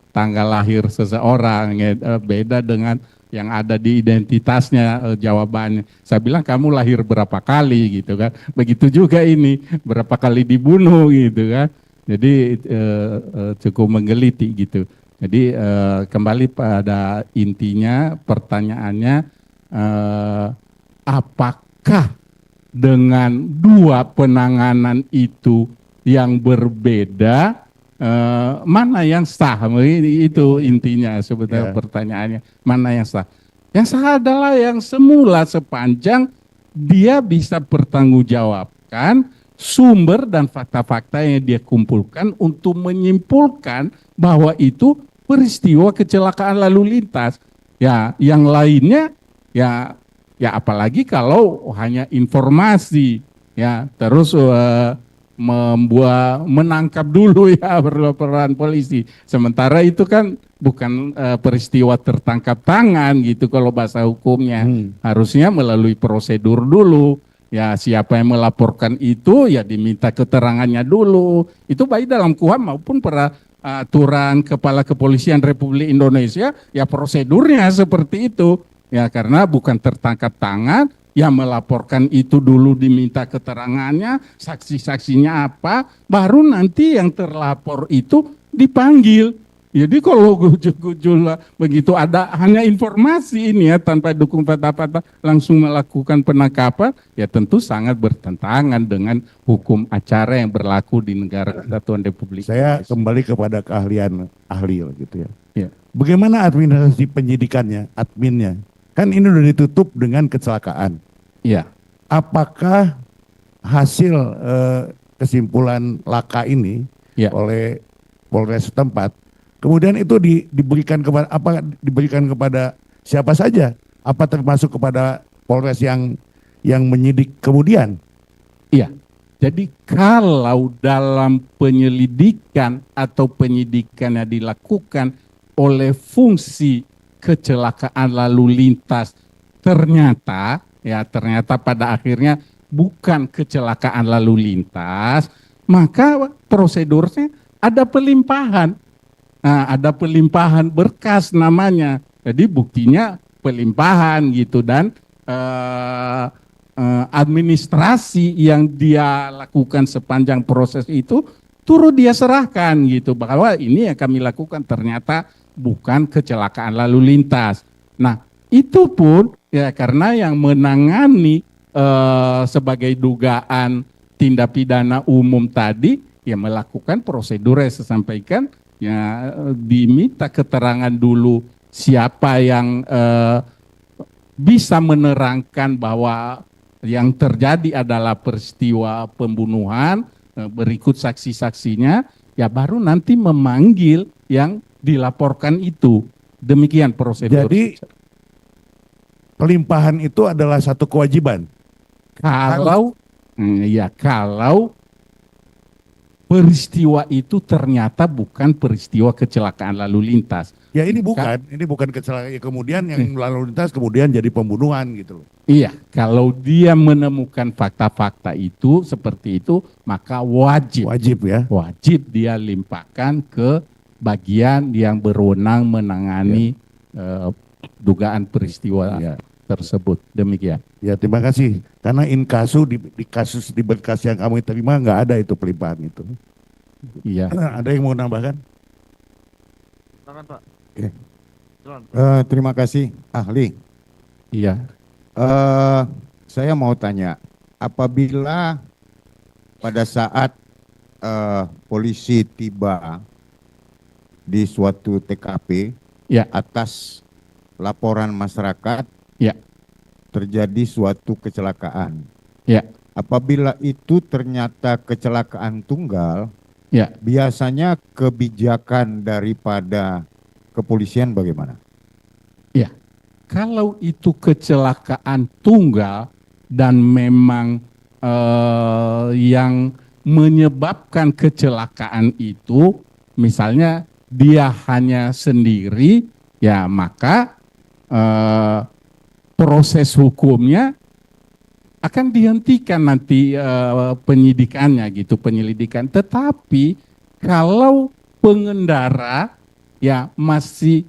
tanggal lahir seseorang beda dengan yang ada di identitasnya jawabannya. Saya bilang kamu lahir berapa kali gitu kan? Begitu juga ini berapa kali dibunuh gitu kan? Jadi cukup menggelitik gitu. Jadi kembali pada intinya pertanyaannya, apakah dengan 2 penanganan itu yang berbeda mana yang sah? Itu intinya sebetulnya pertanyaannya, mana yang sah? Yang sah adalah yang semula sepanjang dia bisa bertanggungjawabkan sumber dan fakta-fakta yang dia kumpulkan untuk menyimpulkan bahwa itu peristiwa kecelakaan lalu lintas. Ya, yang lainnya ya apalagi kalau hanya informasi ya, terus menangkap dulu ya peran polisi. Sementara itu kan bukan peristiwa tertangkap tangan gitu kalau bahasa hukumnya. Harusnya melalui prosedur dulu. Ya, siapa yang melaporkan itu ya diminta keterangannya dulu. Itu baik dalam KUHP maupun peraturan Kepala Kepolisian Republik Indonesia, ya prosedurnya seperti itu. Ya, karena bukan tertangkap tangan, ya melaporkan itu dulu diminta keterangannya, saksi-saksinya apa, baru nanti yang terlapor itu dipanggil. Jadi kalau gujul-gujul begitu ada hanya informasi ini ya tanpa dukung fakta-fakta langsung melakukan penangkapan, ya tentu sangat bertentangan dengan hukum acara yang berlaku di negara kesatuan Republik Saya Indonesia. kembali kepada keahlian ahli gitu ya. Ya. Bagaimana administrasi penyidikannya, adminnya? Kan ini udah ditutup dengan kecelakaan. Iya. Apakah hasil kesimpulan laka ini Ya. oleh Polres setempat kemudian itu diberikan kepada siapa saja? Apa termasuk kepada Polres yang menyidik kemudian? Iya. Jadi kalau dalam penyelidikan atau penyidikan yang dilakukan oleh fungsi kecelakaan lalu lintas ternyata pada akhirnya bukan kecelakaan lalu lintas, maka prosedurnya ada pelimpahan. Nah, ada pelimpahan berkas namanya. Jadi buktinya pelimpahan gitu dan administrasi yang dia lakukan sepanjang proses itu turut dia serahkan gitu bahwa ini yang kami lakukan ternyata bukan kecelakaan lalu lintas. Nah, itu pun ya karena yang menangani sebagai dugaan tindak pidana umum tadi ya melakukan prosedur yang saya sampaikan, ya diminta keterangan dulu siapa yang bisa menerangkan bahwa yang terjadi adalah peristiwa pembunuhan, berikut saksi-saksinya, ya baru nanti memanggil yang dilaporkan itu. Demikian prosedur. Jadi pelimpahan itu adalah satu kewajiban. Kalau peristiwa itu ternyata bukan peristiwa kecelakaan lalu lintas. Ya ini bukan kecelakaan. Kemudian yang lalu lintas kemudian jadi pembunuhan gitu loh. Iya, kalau dia menemukan fakta-fakta itu seperti itu, maka wajib dia limpahkan ke bagian yang berwenang menangani dugaan peristiwa tersebut. Demikian. Ya terima kasih. Karena in kasu di kasus di berkas yang kamu terima nggak ada itu pelimpahan itu. Iya. Ada yang mau nambahkan? Silakan Pak. Oke. Terima kasih ahli. Iya. Saya mau tanya, apabila pada saat polisi tiba di suatu TKP atas laporan masyarakat terjadi suatu kecelakaan. Apabila itu ternyata kecelakaan tunggal, biasanya kebijakan daripada kepolisian bagaimana? Kalau itu kecelakaan tunggal dan memang yang menyebabkan kecelakaan itu misalnya dia hanya sendiri, ya maka proses hukumnya akan dihentikan nanti penyidikannya gitu, penyelidikan. Tetapi kalau pengendara ya masih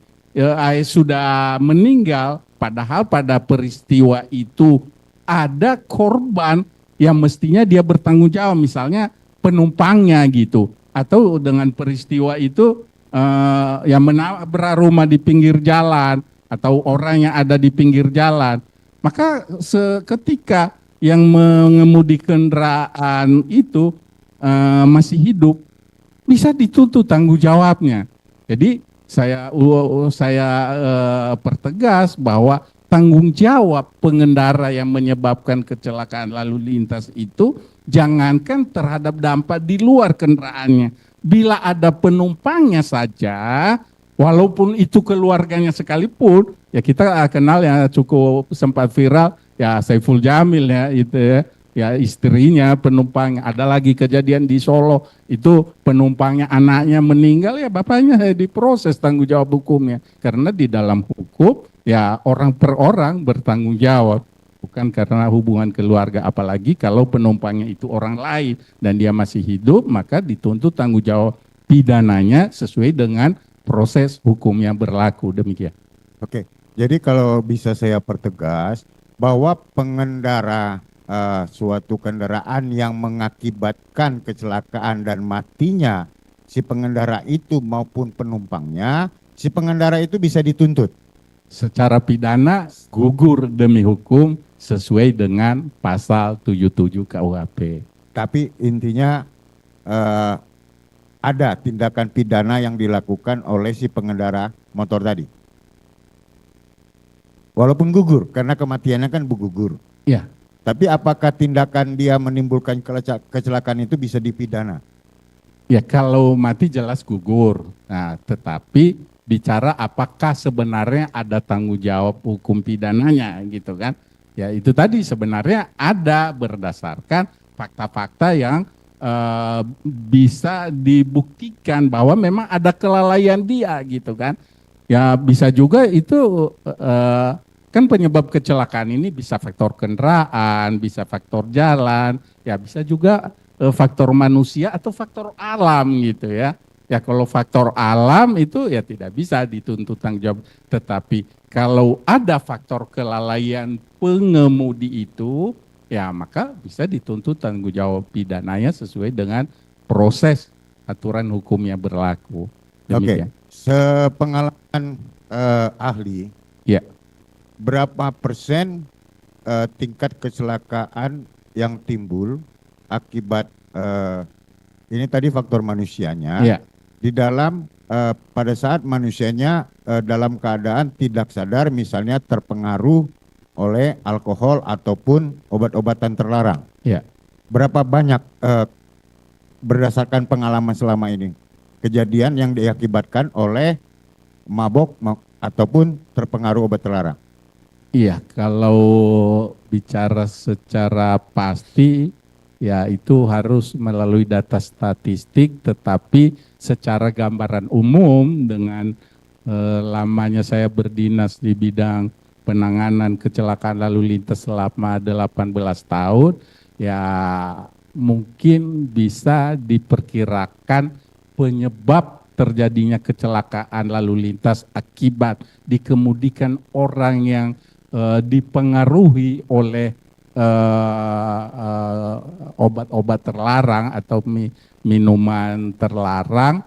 sudah meninggal, padahal pada peristiwa itu ada korban yang mestinya dia bertanggung jawab, misalnya penumpangnya gitu, atau dengan peristiwa itu yang menabrak rumah di pinggir jalan atau orang yang ada di pinggir jalan, maka seketika yang mengemudi kendaraan itu masih hidup, bisa dituntut tanggung jawabnya. Jadi saya pertegas bahwa tanggung jawab pengendara yang menyebabkan kecelakaan lalu lintas itu jangankan terhadap dampak di luar kendaraannya. Bila ada penumpangnya saja, walaupun itu keluarganya sekalipun, ya kita kenal ya cukup sempat viral ya Saiful Jamil ya itu ya istrinya penumpang. Ada lagi kejadian di Solo itu penumpangnya anaknya meninggal, ya bapaknya diproses tanggung jawab hukumnya karena di dalam hukum ya orang per orang bertanggung jawab, bukan karena hubungan keluarga. Apalagi kalau penumpangnya itu orang lain dan dia masih hidup, maka dituntut tanggung jawab pidananya sesuai dengan proses hukum yang berlaku. Demikian. Oke, jadi kalau bisa saya pertegas bahwa pengendara suatu kendaraan yang mengakibatkan kecelakaan dan matinya si pengendara itu maupun penumpangnya, si pengendara itu bisa dituntut Secara pidana gugur demi hukum sesuai dengan pasal 77 KUHP. Tapi intinya ada tindakan pidana yang dilakukan oleh si pengendara motor tadi. Walaupun gugur, karena kematiannya kan gugur. Ya. Tapi apakah tindakan dia menimbulkan kecelakaan itu bisa dipidana? Ya kalau mati jelas gugur. Nah, tetapi bicara apakah sebenarnya ada tanggung jawab hukum pidananya gitu kan. Ya itu tadi sebenarnya ada berdasarkan fakta-fakta yang bisa dibuktikan bahwa memang ada kelalaian dia gitu kan. Ya bisa juga itu kan penyebab kecelakaan ini bisa faktor kendaraan, bisa faktor jalan, ya bisa juga faktor manusia atau faktor alam gitu ya. Ya kalau faktor alam itu ya tidak bisa dituntut tanggung jawab. Tetapi kalau ada faktor kelalaian pengemudi itu, ya maka bisa dituntut tanggung jawab pidananya sesuai dengan proses aturan hukum yang berlaku. Demikian. Oke, sepengalaman ahli, Ya. berapa persen tingkat kecelakaan yang timbul akibat ini tadi faktor manusianya? Ya. Di dalam pada saat manusianya dalam keadaan tidak sadar, misalnya terpengaruh oleh alkohol ataupun obat-obatan terlarang. Ya. Berapa banyak berdasarkan pengalaman selama ini kejadian yang diakibatkan oleh mabok ataupun terpengaruh obat terlarang? Iya, kalau bicara secara pasti ya itu harus melalui data statistik, tetapi secara gambaran umum dengan lamanya saya berdinas di bidang penanganan kecelakaan lalu lintas selama 18 tahun, ya mungkin bisa diperkirakan penyebab terjadinya kecelakaan lalu lintas akibat dikemudikan orang yang dipengaruhi oleh obat-obat terlarang atau minuman terlarang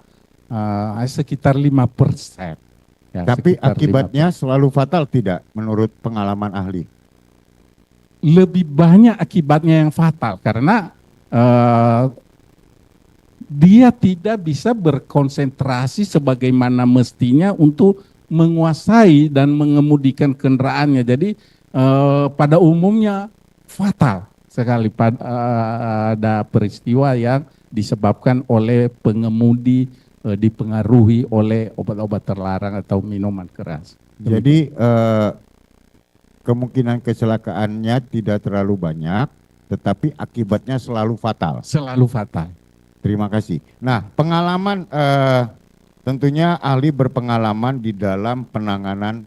sekitar 5%. Ya, tapi sekitar akibatnya 5%. Selalu fatal tidak menurut pengalaman ahli? Lebih banyak akibatnya yang fatal karena dia tidak bisa berkonsentrasi sebagaimana mestinya untuk menguasai dan mengemudikan kendaraannya. Jadi pada umumnya fatal sekali ada peristiwa yang disebabkan oleh pengemudi dipengaruhi oleh obat-obat terlarang atau minuman keras. Jadi kemungkinan kecelakaannya tidak terlalu banyak, tetapi akibatnya selalu fatal. Selalu fatal. Terima kasih. Nah, pengalaman tentunya ahli berpengalaman di dalam penanganan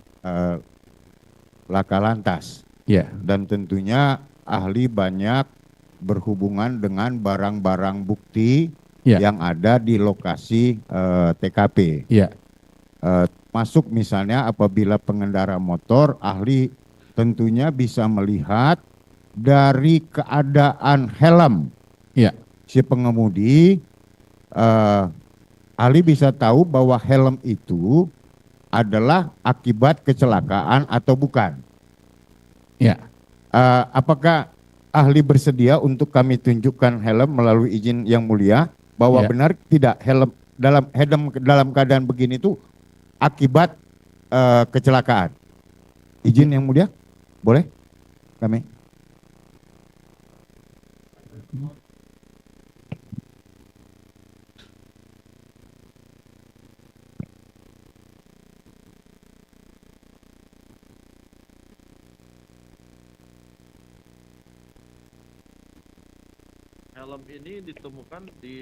laka lantas. Ya. Dan tentunya ahli banyak berhubungan dengan barang-barang bukti yang ada di lokasi TKP. Ya. Masuk misalnya apabila pengendara motor, ahli tentunya bisa melihat dari keadaan helm. Ya. Si pengemudi, ahli bisa tahu bahwa helm itu adalah akibat kecelakaan atau bukan. Ya. Apakah ahli bersedia untuk kami tunjukkan helm melalui izin yang mulia bahwa benar tidak helm dalam keadaan begini itu akibat kecelakaan? Izin yang mulia, boleh kami? Helm ini ditemukan di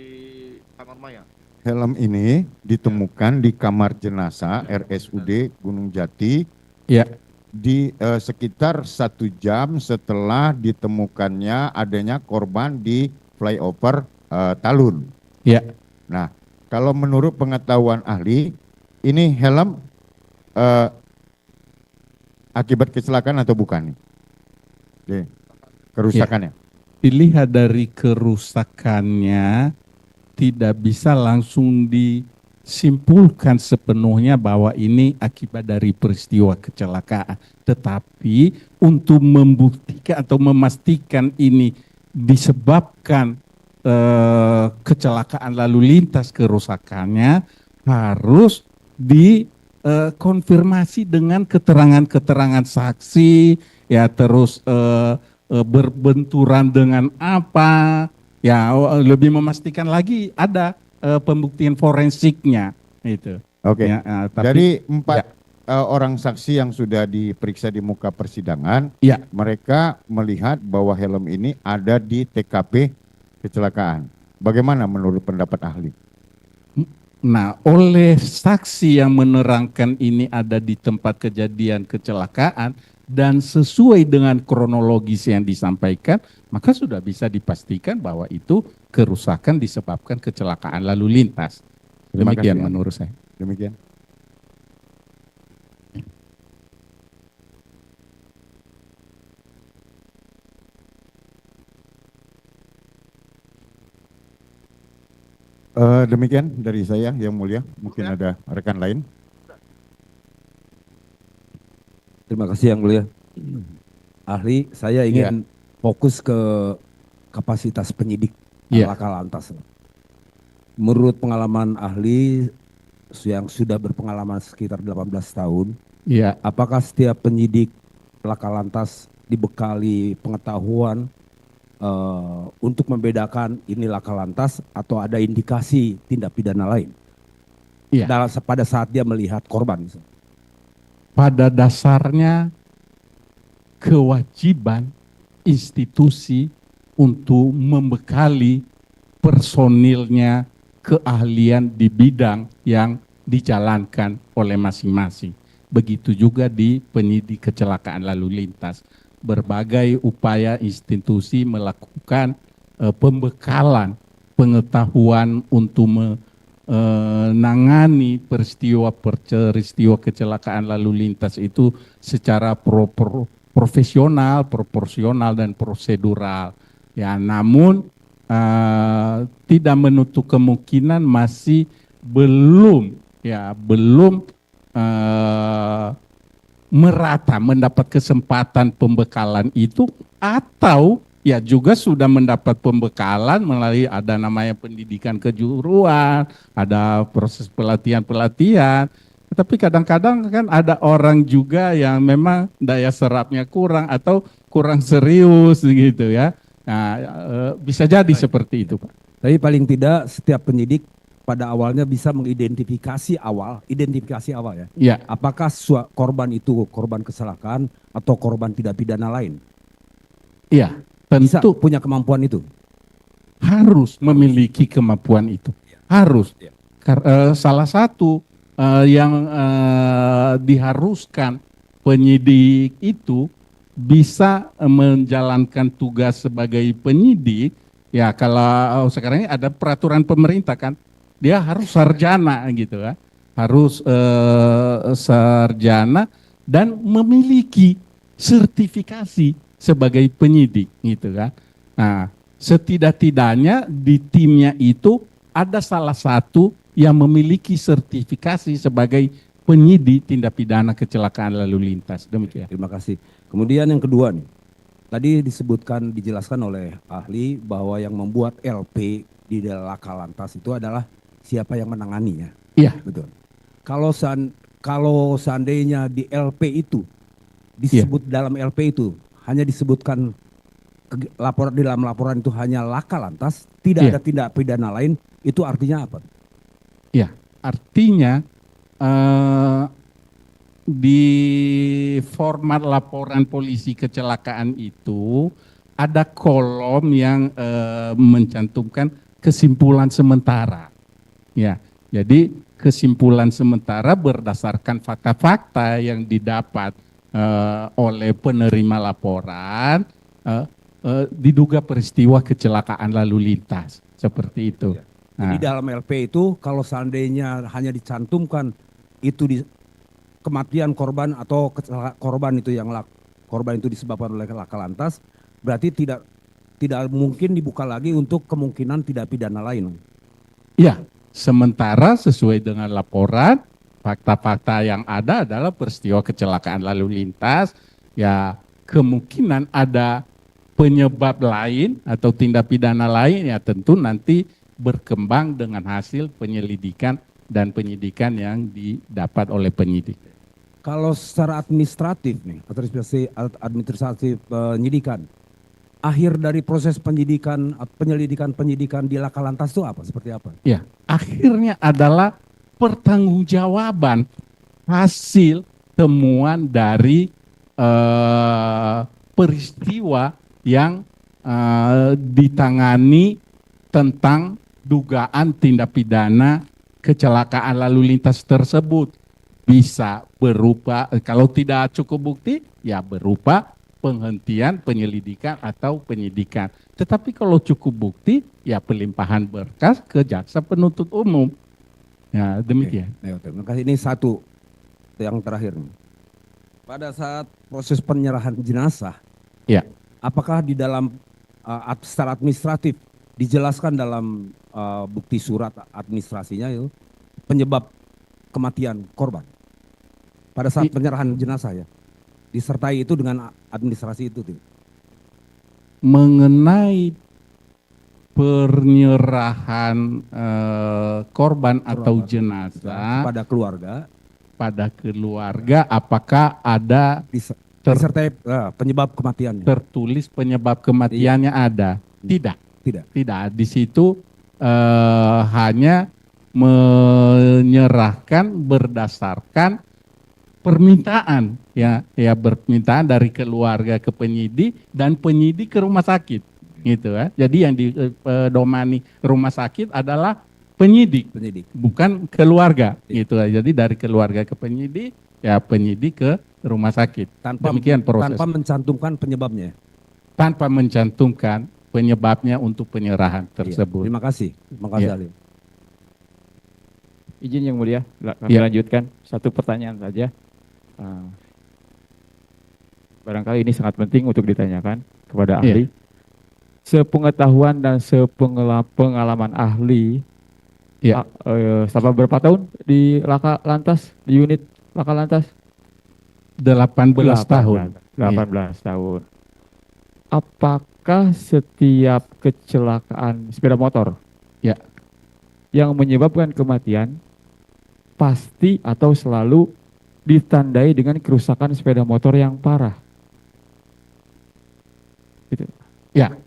kamar mayat. Helm ini ditemukan di kamar jenazah RSUD Gunung Jati Ya, di sekitar 1 jam setelah ditemukannya adanya korban di flyover Talun. ya. Nah, kalau menurut pengetahuan ahli, ini helm akibat kecelakaan atau bukan nih? Oke, kerusakannya. Dilihat dari kerusakannya, tidak bisa langsung disimpulkan sepenuhnya bahwa ini akibat dari peristiwa kecelakaan. Tetapi untuk membuktikan atau memastikan ini disebabkan kecelakaan lalu lintas, kerusakannya harus dikonfirmasi dengan keterangan-keterangan saksi, ya, terus berbenturan dengan apa, ya, lebih memastikan lagi ada pembuktian forensiknya itu. Oke. Ya, Jadi 4 orang saksi yang sudah diperiksa di muka persidangan, ya, mereka melihat bahwa helm ini ada di TKP kecelakaan. Bagaimana menurut pendapat ahli? nah, oleh saksi yang menerangkan ini ada di tempat kejadian kecelakaan dan sesuai dengan kronologis yang disampaikan, maka sudah bisa dipastikan bahwa itu kerusakan disebabkan kecelakaan lalu lintas. Terima Demikian kasih, menurut saya. Demikian. Demikian dari saya yang mulia. Mungkin ada rekan lain. Terima kasih yang mulia. Ahli, saya ingin fokus ke kapasitas penyidik laka lantas. Menurut pengalaman ahli yang sudah berpengalaman sekitar 18 tahun, apakah setiap penyidik laka lantas dibekali pengetahuan untuk membedakan ini laka lantas atau ada indikasi tindak pidana lain pada saat dia melihat korban? Pada dasarnya kewajiban institusi untuk membekali personilnya keahlian di bidang yang dijalankan oleh masing-masing. Begitu juga di penyidik kecelakaan lalu lintas. Berbagai upaya institusi melakukan pembekalan pengetahuan untuk menangani peristiwa kecelakaan lalu lintas itu secara profesional, proporsional, dan prosedural. Ya, namun tidak menutup kemungkinan masih belum merata mendapat kesempatan pembekalan itu, atau ya juga sudah mendapat pembekalan melalui ada namanya pendidikan kejuruan, ada proses pelatihan. Tapi kadang-kadang kan ada orang juga yang memang daya serapnya kurang atau kurang serius gitu ya. Nah, bisa jadi seperti itu, Pak. Tapi paling tidak setiap penyidik pada awalnya bisa mengidentifikasi identifikasi awal ya. Ya. Apakah korban itu korban kecelakaan atau korban tidak pidana lain? Iya, Bisa tentu punya kemampuan itu. harus memiliki kemampuan itu. Harus. Salah satu yang diharuskan penyidik itu bisa menjalankan tugas sebagai penyidik, ya kalau sekarang ini ada peraturan pemerintah kan, dia harus sarjana gitu kan, harus sarjana dan memiliki sertifikasi sebagai penyidik gitu kan. Nah, setidak-tidaknya di timnya itu ada salah satu yang memiliki sertifikasi sebagai penyidik tindak pidana kecelakaan lalu lintas. Demikian. Terima kasih. Kemudian yang kedua nih, tadi dijelaskan oleh ahli bahwa yang membuat LP di laka lantas itu adalah siapa yang menanganinya. Iya. Betul. Kalau seandainya di LP itu disebut dalam LP itu hanya disebutkan laporan di dalam laporan itu hanya laka lantas, tidak ada tindak pidana lain, itu artinya apa? Ya, artinya di format laporan polisi kecelakaan itu ada kolom yang mencantumkan kesimpulan sementara. Ya, jadi kesimpulan sementara berdasarkan fakta-fakta yang didapat oleh penerima laporan, diduga peristiwa kecelakaan lalu lintas seperti itu. Jadi dalam LP itu kalau seandainya hanya dicantumkan itu di kematian korban atau korban itu korban itu disebabkan oleh laka lantas, berarti tidak mungkin dibuka lagi untuk kemungkinan tidak pidana lain. Ya, sementara sesuai dengan laporan, fakta-fakta yang ada adalah peristiwa kecelakaan lalu lintas, ya kemungkinan ada penyebab lain atau tindak pidana lain ya tentu nanti berkembang dengan hasil penyelidikan dan penyidikan yang didapat oleh penyidik. Kalau secara administratif nih, administratif penyidikan, akhir dari proses penyelidikan di laka lantas itu apa? Seperti apa? Ya, akhirnya adalah pertanggungjawaban hasil temuan dari peristiwa yang ditangani tentang dugaan tindak pidana kecelakaan lalu lintas tersebut. Bisa berupa, kalau tidak cukup bukti, ya berupa penghentian penyelidikan atau penyidikan. Tetapi kalau cukup bukti, ya pelimpahan berkas ke jaksa penuntut umum. Ya demikian. Terima kasih. Ini satu yang terakhir. Pada saat proses penyerahan jenazah, ya, apakah di dalam secara administratif dijelaskan dalam bukti surat administrasinya itu penyebab kematian korban pada saat penyerahan jenazah ya, disertai itu dengan administrasi itu? Mengenai penyerahan korban atau jenazah pada keluarga, apakah ada disertai penyebab kematiannya? Tertulis penyebab kematiannya ada? Tidak. Di situ hanya menyerahkan berdasarkan permintaan permintaan dari keluarga ke penyidik dan penyidik ke rumah sakit gitu ya. Jadi yang didomani rumah sakit adalah penyidik. Bukan keluarga gitu ya. Jadi dari keluarga ke penyidik, ya penyidik ke rumah sakit. Demikian proses. Tanpa mencantumkan penyebabnya. Tanpa mencantumkan penyebabnya untuk penyerahan tersebut. Terima kasih. Terima kasih ahli. Izin Yang Mulia, kami lanjutkan satu pertanyaan saja. Barangkali ini sangat penting untuk ditanyakan kepada ahli. Sepengetahuan dan sepengalaman ahli, selama berapa tahun di laka lantas, di unit laka lantas? 18 tahun. 18 tahun. Apakah setiap kecelakaan sepeda motor yang menyebabkan kematian pasti atau selalu ditandai dengan kerusakan sepeda motor yang parah? Gitu. Ya.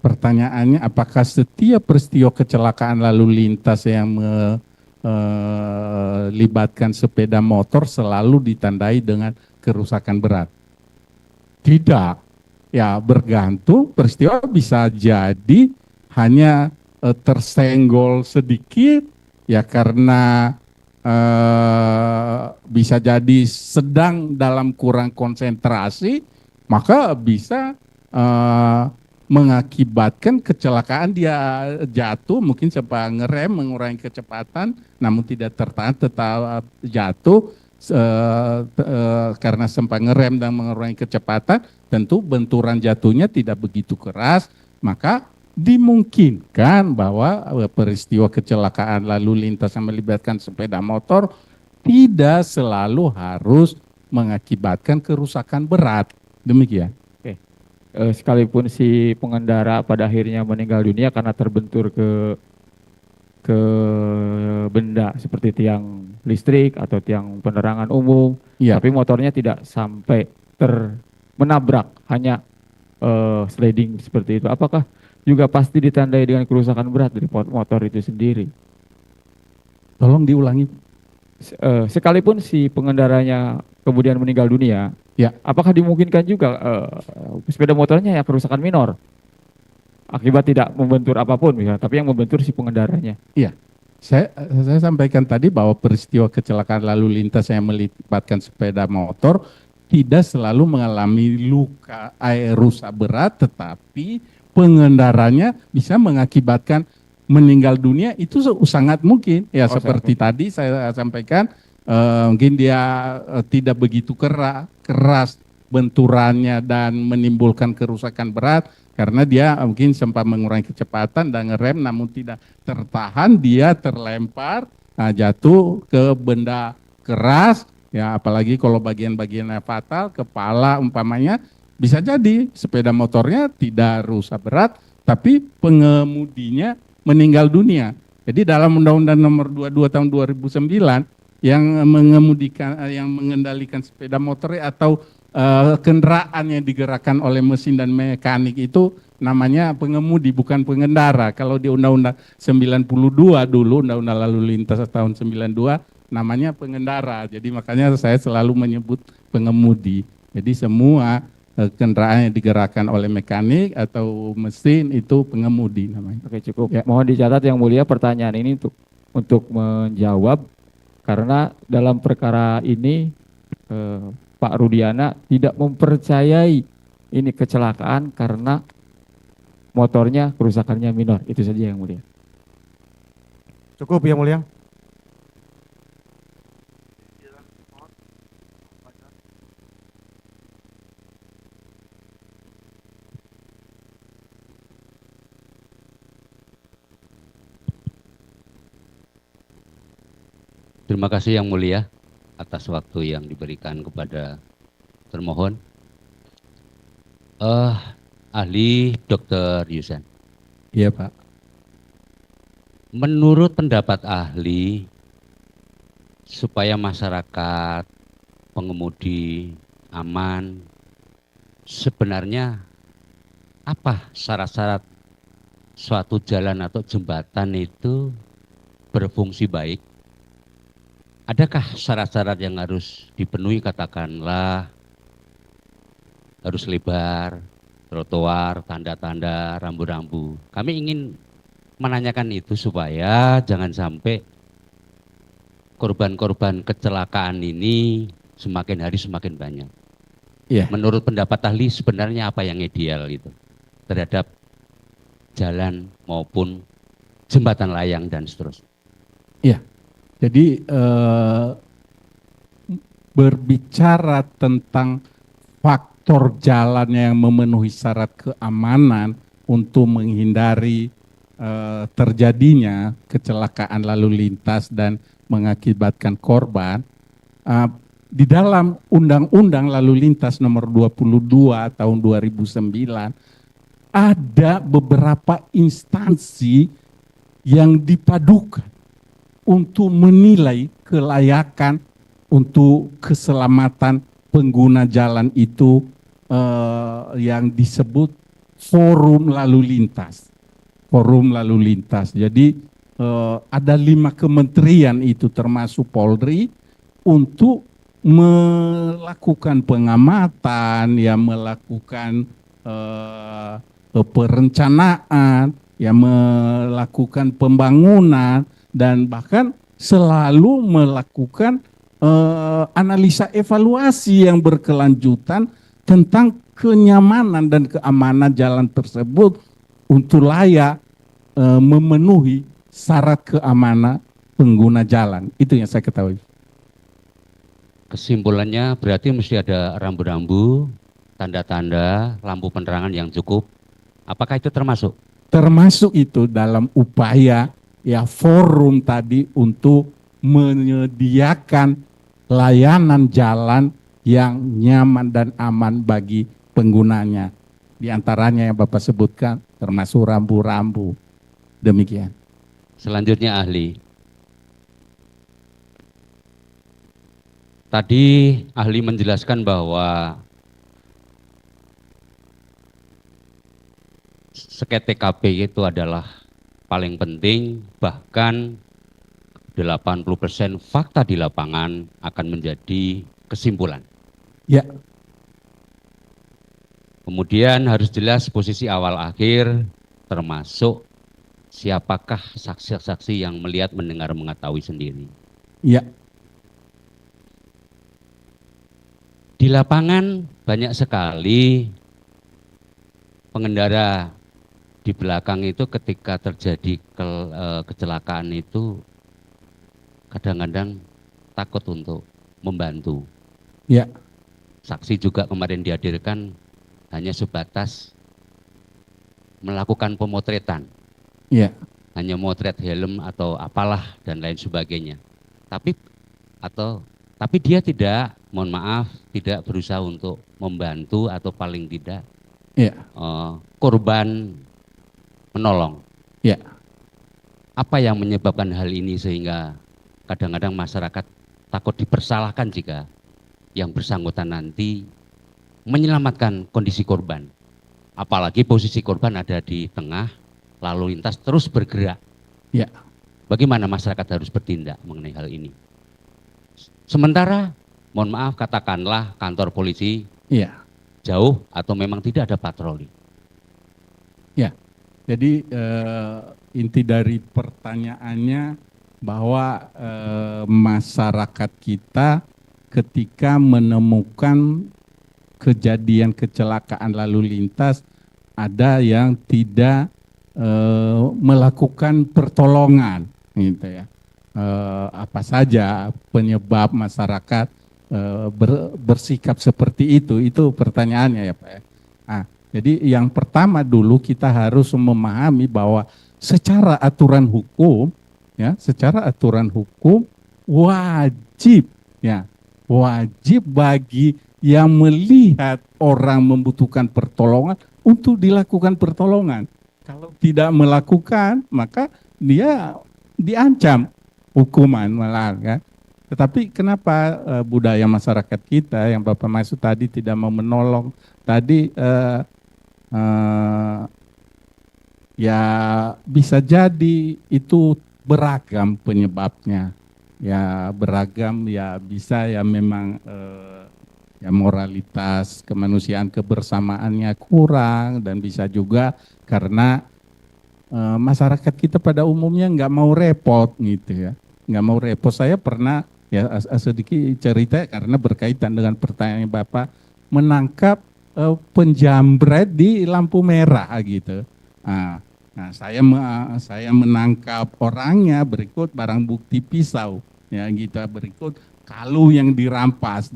Pertanyaannya, apakah setiap peristiwa kecelakaan lalu lintas yang melibatkan sepeda motor selalu ditandai dengan kerusakan berat? Tidak. Ya, bergantung, peristiwa bisa jadi hanya tersenggol sedikit, ya karena bisa jadi sedang dalam kurang konsentrasi, maka bisa mengakibatkan kecelakaan, dia jatuh, mungkin sempat ngerem, mengurangi kecepatan, namun tidak tertahan, tetap jatuh karena sempat ngerem dan mengurangi kecepatan, tentu benturan jatuhnya tidak begitu keras, maka dimungkinkan bahwa peristiwa kecelakaan lalu lintas yang melibatkan sepeda motor tidak selalu harus mengakibatkan kerusakan berat. Demikian. Oke. Sekalipun si pengendara pada akhirnya meninggal dunia karena terbentur ke benda seperti tiang listrik atau tiang penerangan umum, Iya. tapi motornya tidak sampai menabrak, hanya sliding seperti itu. Apakah juga pasti ditandai dengan kerusakan berat dari motor itu sendiri? Tolong diulangi. Sekalipun si pengendaranya kemudian meninggal dunia, Ya. apakah dimungkinkan juga sepeda motornya ya kerusakan minor akibat tidak membentur apapun misalnya, tapi yang membentur si pengendaranya? Iya. Saya sampaikan tadi bahwa peristiwa kecelakaan lalu lintas yang melibatkan sepeda motor tidak selalu mengalami luka rusak berat, tetapi pengendaranya bisa mengakibatkan meninggal dunia. Itu sangat mungkin ya, seperti tadi saya sampaikan, mungkin dia tidak begitu keras benturannya dan menimbulkan kerusakan berat karena dia mungkin sempat mengurangi kecepatan dan ngerem namun tidak tertahan, dia terlempar, jatuh ke benda keras ya, apalagi kalau bagian-bagiannya fatal, kepala umpamanya, bisa jadi sepeda motornya tidak rusak berat tapi pengemudinya meninggal dunia. Jadi dalam Undang-Undang Nomor 22 Tahun 2009 yang mengendalikan sepeda motor atau kendaraan yang digerakkan oleh mesin dan mekanik itu namanya pengemudi, bukan pengendara. Kalau di Undang-Undang 92 dulu, Undang-Undang Lalu Lintas tahun 92, namanya pengendara. Jadi makanya saya selalu menyebut pengemudi. Jadi semua kendaraan yang digerakkan oleh mekanik atau mesin itu pengemudi namanya. Oke, cukup. Ya. Mohon dicatat Yang Mulia, pertanyaan ini untuk menjawab, karena dalam perkara ini Pak Rudiana tidak mempercayai ini kecelakaan karena motornya kerusakannya minor. Itu saja Yang Mulia. Cukup Yang Mulia. Terima kasih Yang Mulia atas waktu yang diberikan kepada termohon. Ahli Dr. Yusen. Iya Pak. Menurut pendapat ahli, supaya masyarakat pengemudi aman, sebenarnya apa syarat-syarat suatu jalan atau jembatan itu berfungsi baik? Adakah syarat-syarat yang harus dipenuhi, katakanlah harus lebar, trotoar, tanda-tanda, rambu-rambu. Kami ingin menanyakan itu supaya jangan sampai korban-korban kecelakaan ini semakin hari semakin banyak. Iya. Menurut pendapat ahli sebenarnya apa yang ideal itu terhadap jalan maupun jembatan layang dan seterusnya? Iya. Jadi berbicara tentang faktor jalan yang memenuhi syarat keamanan untuk menghindari terjadinya kecelakaan lalu lintas dan mengakibatkan korban, di dalam Undang-Undang Lalu Lintas Nomor 22 Tahun 2009 ada beberapa instansi yang dipadukan untuk menilai kelayakan untuk keselamatan pengguna jalan itu, yang disebut forum lalu lintas. Forum lalu lintas. Jadi ada 5 kementerian itu termasuk Polri untuk melakukan pengamatan, ya melakukan perencanaan, ya melakukan pembangunan, dan bahkan selalu melakukan analisa evaluasi yang berkelanjutan tentang kenyamanan dan keamanan jalan tersebut untuk layak memenuhi syarat keamanan pengguna jalan. Itu yang saya ketahui. Kesimpulannya berarti mesti ada rambu-rambu, tanda-tanda, lampu penerangan yang cukup. Apakah itu termasuk? Termasuk itu dalam upaya ya forum tadi untuk menyediakan layanan jalan yang nyaman dan aman bagi penggunanya. Di antaranya yang Bapak sebutkan termasuk rambu-rambu. Demikian. Selanjutnya ahli. Tadi ahli menjelaskan bahwa seket TKP itu adalah paling penting, bahkan 80% fakta di lapangan akan menjadi kesimpulan. Ya. Kemudian harus jelas posisi awal akhir, termasuk siapakah saksi-saksi yang melihat, mendengar, mengetahui sendiri. Ya. Di lapangan banyak sekali pengendara di belakang itu ketika terjadi kecelakaan itu kadang-kadang takut untuk membantu. Ya. Saksi juga kemarin dihadirkan hanya sebatas melakukan pemotretan. Ya. Hanya motret helm atau apalah dan lain sebagainya. Tapi dia tidak, mohon maaf, tidak berusaha untuk membantu atau paling tidak korban menolong. Ya. Apa yang menyebabkan hal ini sehingga kadang-kadang masyarakat takut dipersalahkan jika yang bersangkutan nanti menyelamatkan kondisi korban. Apalagi posisi korban ada di tengah, lalu lintas terus bergerak. Ya. Bagaimana masyarakat harus bertindak mengenai hal ini? Sementara, mohon maaf, katakanlah kantor polisi jauh atau memang tidak ada patroli. Ya, jadi inti dari pertanyaannya bahwa masyarakat kita ketika menemukan kejadian kecelakaan lalu lintas ada yang tidak melakukan pertolongan, gitu ya. Apa saja penyebab masyarakat bersikap seperti itu pertanyaannya ya Pak ya. Nah, jadi yang pertama dulu kita harus memahami bahwa secara aturan hukum wajib bagi yang melihat orang membutuhkan pertolongan untuk dilakukan pertolongan. Kalau tidak melakukan maka dia diancam hukuman malah kan. Tetapi kenapa budaya masyarakat kita yang Bapak maksud tadi tidak mau menolong tadi ya bisa jadi itu beragam penyebabnya. Ya beragam ya bisa ya memang ya moralitas kemanusiaan kebersamaannya kurang dan bisa juga karena masyarakat kita pada umumnya nggak mau repot gitu ya. Nggak mau repot. Saya pernah ya sedikit cerita karena berkaitan dengan pertanyaan Bapak menangkap penjambret di lampu merah gitu. Nah saya menangkap orangnya berikut barang bukti pisau ya gitu, berikut kalung yang dirampas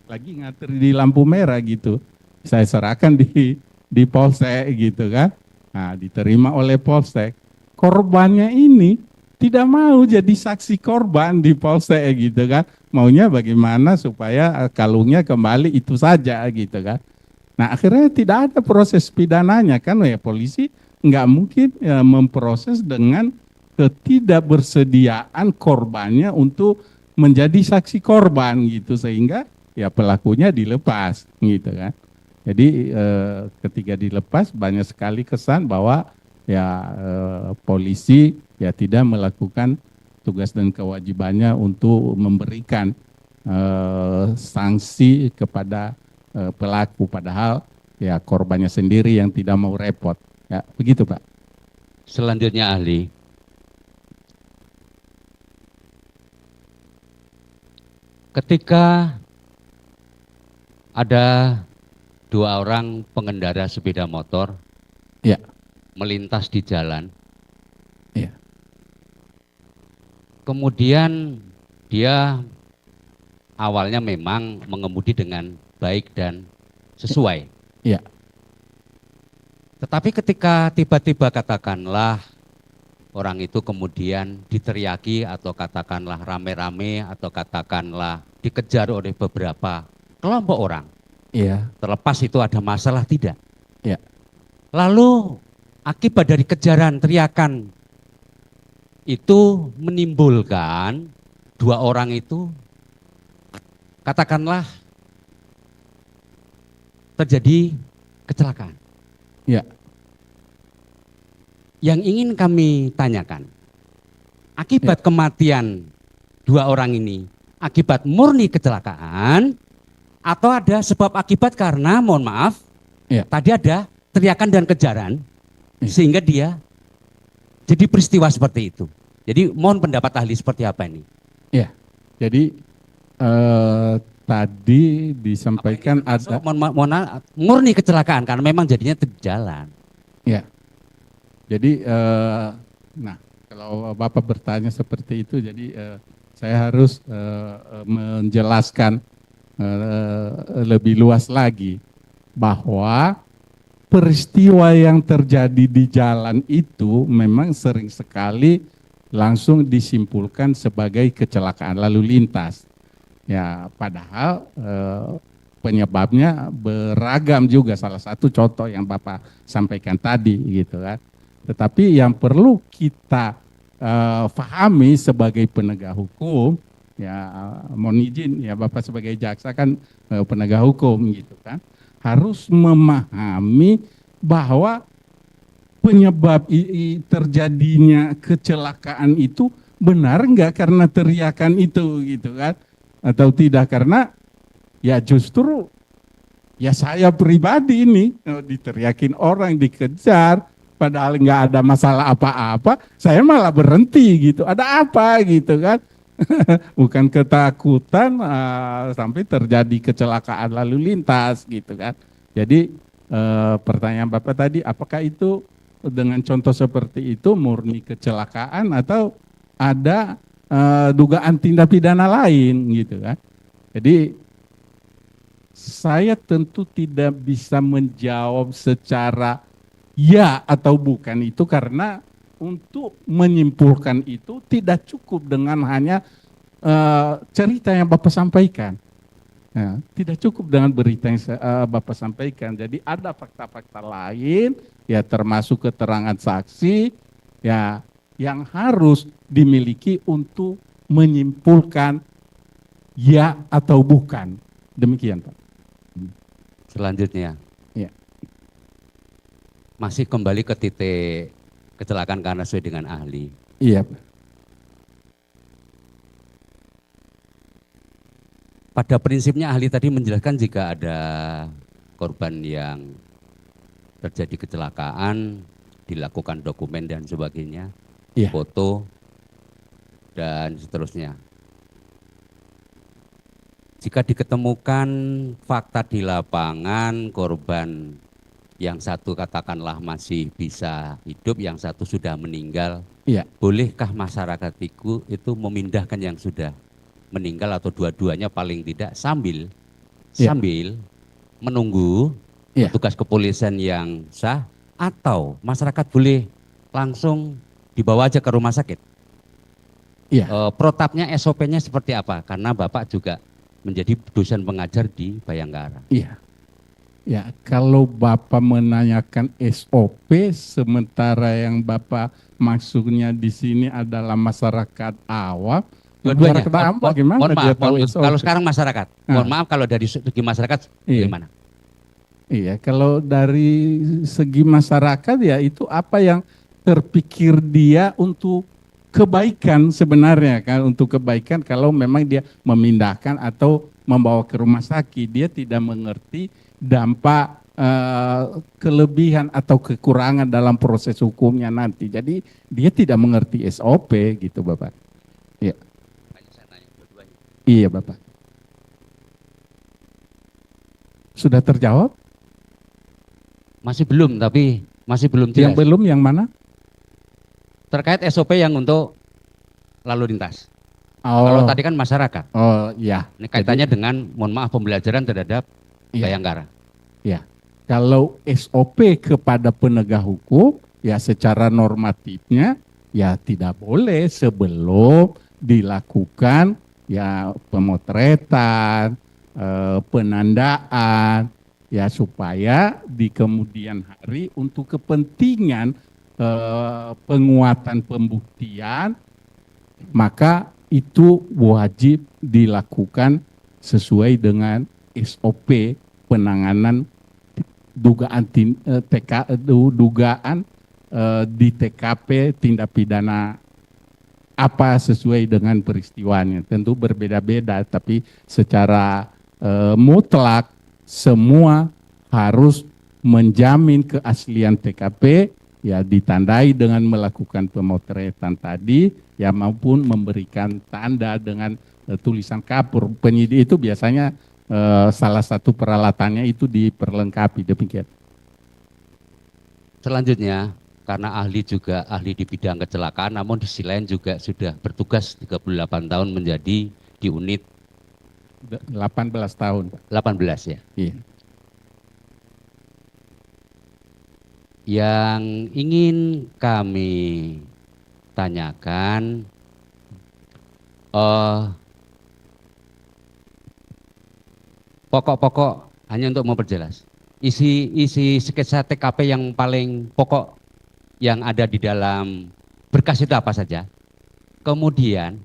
lagi nganter di lampu merah gitu. Saya serahkan di polsek gitu kan. Nah diterima oleh polsek. Korbannya ini tidak mau jadi saksi korban di polsek gitu kan. Maunya bagaimana supaya kalungnya kembali itu saja gitu kan. Nah akhirnya tidak ada proses pidananya kan ya, polisi nggak mungkin ya, memproses dengan ketidakbersediaan korbannya untuk menjadi saksi korban gitu sehingga ya pelakunya dilepas gitu kan. Jadi ketika dilepas banyak sekali kesan bahwa ya polisi ya tidak melakukan tugas dan kewajibannya untuk memberikan sanksi kepada pelaku padahal ya korbannya sendiri yang tidak mau repot ya begitu Pak. Selanjutnya ahli, ketika ada dua orang pengendara sepeda motor melintas di jalan. Kemudian dia awalnya memang mengemudi dengan baik dan sesuai. Tetapi ketika tiba-tiba katakanlah orang itu kemudian diteriaki atau katakanlah rame-rame atau katakanlah dikejar oleh beberapa kelompok orang. Terlepas itu ada masalah tidak. Lalu akibat dari kejaran teriakan itu menimbulkan dua orang itu katakanlah terjadi kecelakaan. Ya. Yang ingin kami tanyakan, akibat kematian dua orang ini, akibat murni kecelakaan, atau ada sebab akibat karena, mohon maaf, tadi ada teriakan dan kejaran, sehingga dia jadi peristiwa seperti itu. Jadi mohon pendapat ahli seperti apa ini? Ya, jadi tadi disampaikan ada murni kecelakaan karena memang jadinya jalan. Ya, jadi nah kalau Bapak bertanya seperti itu, jadi saya harus menjelaskan lebih luas lagi bahwa peristiwa yang terjadi di jalan itu memang sering sekali langsung disimpulkan sebagai kecelakaan lalu lintas. Ya, padahal penyebabnya beragam juga. Salah satu contoh yang Bapak sampaikan tadi, gitu kan. Tetapi yang perlu kita pahami sebagai penegak hukum, ya mohon izin ya Bapak sebagai jaksa kan penegak hukum, gitu kan, harus memahami bahwa penyebab terjadinya kecelakaan itu benar enggak karena teriakan itu, gitu kan, atau tidak karena ya justru ya saya pribadi ini diteriakin orang, dikejar, padahal enggak ada masalah apa-apa, saya malah berhenti gitu, ada apa gitu kan. Bukan ketakutan sampai terjadi kecelakaan lalu lintas, gitu kan. Jadi pertanyaan Bapak tadi, apakah itu dengan contoh seperti itu murni kecelakaan atau ada dugaan tindak pidana lain, gitu kan. Jadi saya tentu tidak bisa menjawab secara ya atau bukan itu, karena untuk menyimpulkan itu tidak cukup dengan hanya cerita yang Bapak sampaikan. Ya, tidak cukup dengan berita yang Bapak sampaikan. Jadi ada fakta-fakta lain, ya termasuk keterangan saksi, ya yang harus dimiliki untuk menyimpulkan ya atau bukan. Demikian, Pak. Selanjutnya, ya. Masih kembali ke titik kecelakaan karena sesuai dengan ahli. Iya, Pak. Pada prinsipnya ahli tadi menjelaskan jika ada korban yang terjadi kecelakaan, dilakukan dokumen dan sebagainya, foto dan seterusnya. Jika diketemukan fakta di lapangan korban yang satu katakanlah masih bisa hidup, yang satu sudah meninggal, bolehkah masyarakat itu memindahkan yang sudah meninggal atau dua-duanya paling tidak sambil menunggu petugas kepolisian yang sah, atau masyarakat boleh langsung dibawa aja ke rumah sakit? Protapnya, SOP-nya seperti apa? Karena Bapak juga menjadi dosen pengajar di Bayangkara. Iya. Ya, kalau Bapak menanyakan SOP, sementara yang Bapak maksudnya di sini adalah masyarakat awam. Dua-duanya. Gimana Mohon dia maaf, tahu SOP? kalau sekarang masyarakat, mohon maaf kalau dari segi masyarakat bagaimana? Iya, kalau dari segi masyarakat ya itu apa yang terpikir dia untuk kebaikan sebenarnya kan, untuk kebaikan. Kalau memang dia memindahkan atau membawa ke rumah sakit, dia tidak mengerti dampak kelebihan atau kekurangan dalam proses hukumnya nanti. Jadi dia tidak mengerti SOP gitu, Bapak. Iya. Iya, Bapak. Sudah terjawab? Masih belum, tapi masih belum jelas. Yang belum yang mana? Terkait SOP yang untuk lalu lintas. Oh. Kalau tadi kan masyarakat. Oh, iya. Ini kaitannya dengan, mohon maaf, pembelajaran terhadap Bayangkara. Ya. Kalau SOP kepada penegak hukum, ya secara normatifnya ya tidak boleh sebelum dilakukan ya pemotretan, penandaan, ya supaya di kemudian hari untuk kepentingan penguatan pembuktian, maka itu wajib dilakukan sesuai dengan SOP penanganan dugaan dugaan di TKP tindak pidana apa sesuai dengan peristiwanya. Tentu berbeda-beda, tapi secara mutlak semua harus menjamin keaslian TKP, ya ditandai dengan melakukan pemotretan tadi, ya maupun memberikan tanda dengan tulisan kapur. Penyidik itu biasanya salah satu peralatannya itu diperlengkapi, demikian. Selanjutnya, karena ahli juga ahli di bidang kecelakaan, namun di sisi lain juga sudah bertugas 38 tahun menjadi di unit 18 tahun. 18 ya. Iya. Yang ingin kami tanyakan, pokok-pokok hanya untuk memperjelas. Isi sketsa TKP yang paling pokok yang ada di dalam berkas itu apa saja. Kemudian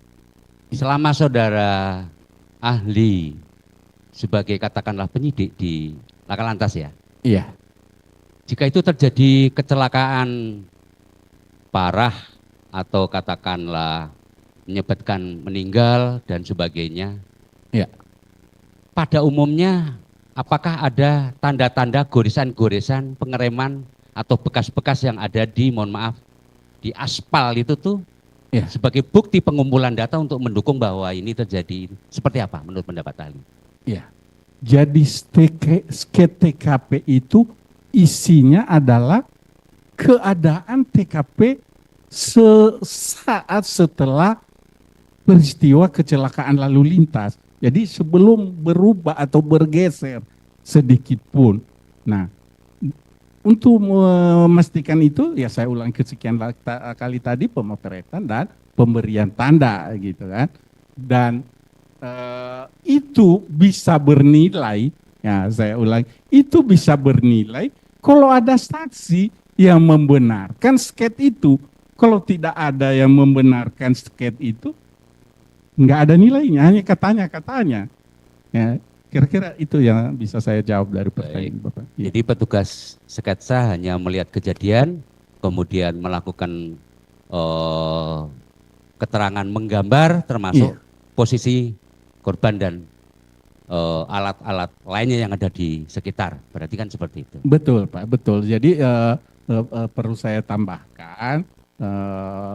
selama saudara ahli sebagai katakanlah penyidik di Laka Lantas ya. Iya. Jika itu terjadi kecelakaan parah atau katakanlah menyebabkan meninggal dan sebagainya. Iya. Pada umumnya apakah ada tanda-tanda goresan-goresan pengereman atau bekas-bekas yang ada di, mohon maaf, di aspal itu tuh ya, sebagai bukti pengumpulan data untuk mendukung bahwa ini terjadi? Seperti apa menurut pendapat ahli? Ya, jadi TKP itu isinya adalah keadaan TKP sesaat setelah peristiwa kecelakaan lalu lintas. Jadi sebelum berubah atau bergeser sedikit pun. Nah, untuk memastikan itu, ya saya ulang kesekian kali tadi, pemotretan dan pemberian tanda gitu kan. Dan itu bisa bernilai, ya saya ulang, itu bisa bernilai kalau ada saksi yang membenarkan sket itu. Kalau tidak ada yang membenarkan sket itu, nggak ada nilainya, hanya katanya. Ya, kira-kira itu yang bisa saya jawab dari pertanyaan Bapak. Ya. Jadi petugas sketsa hanya melihat kejadian, kemudian melakukan keterangan menggambar, termasuk posisi korban dan alat-alat lainnya yang ada di sekitar. Berarti kan seperti itu. Betul Pak, betul. Jadi perlu saya tambahkan,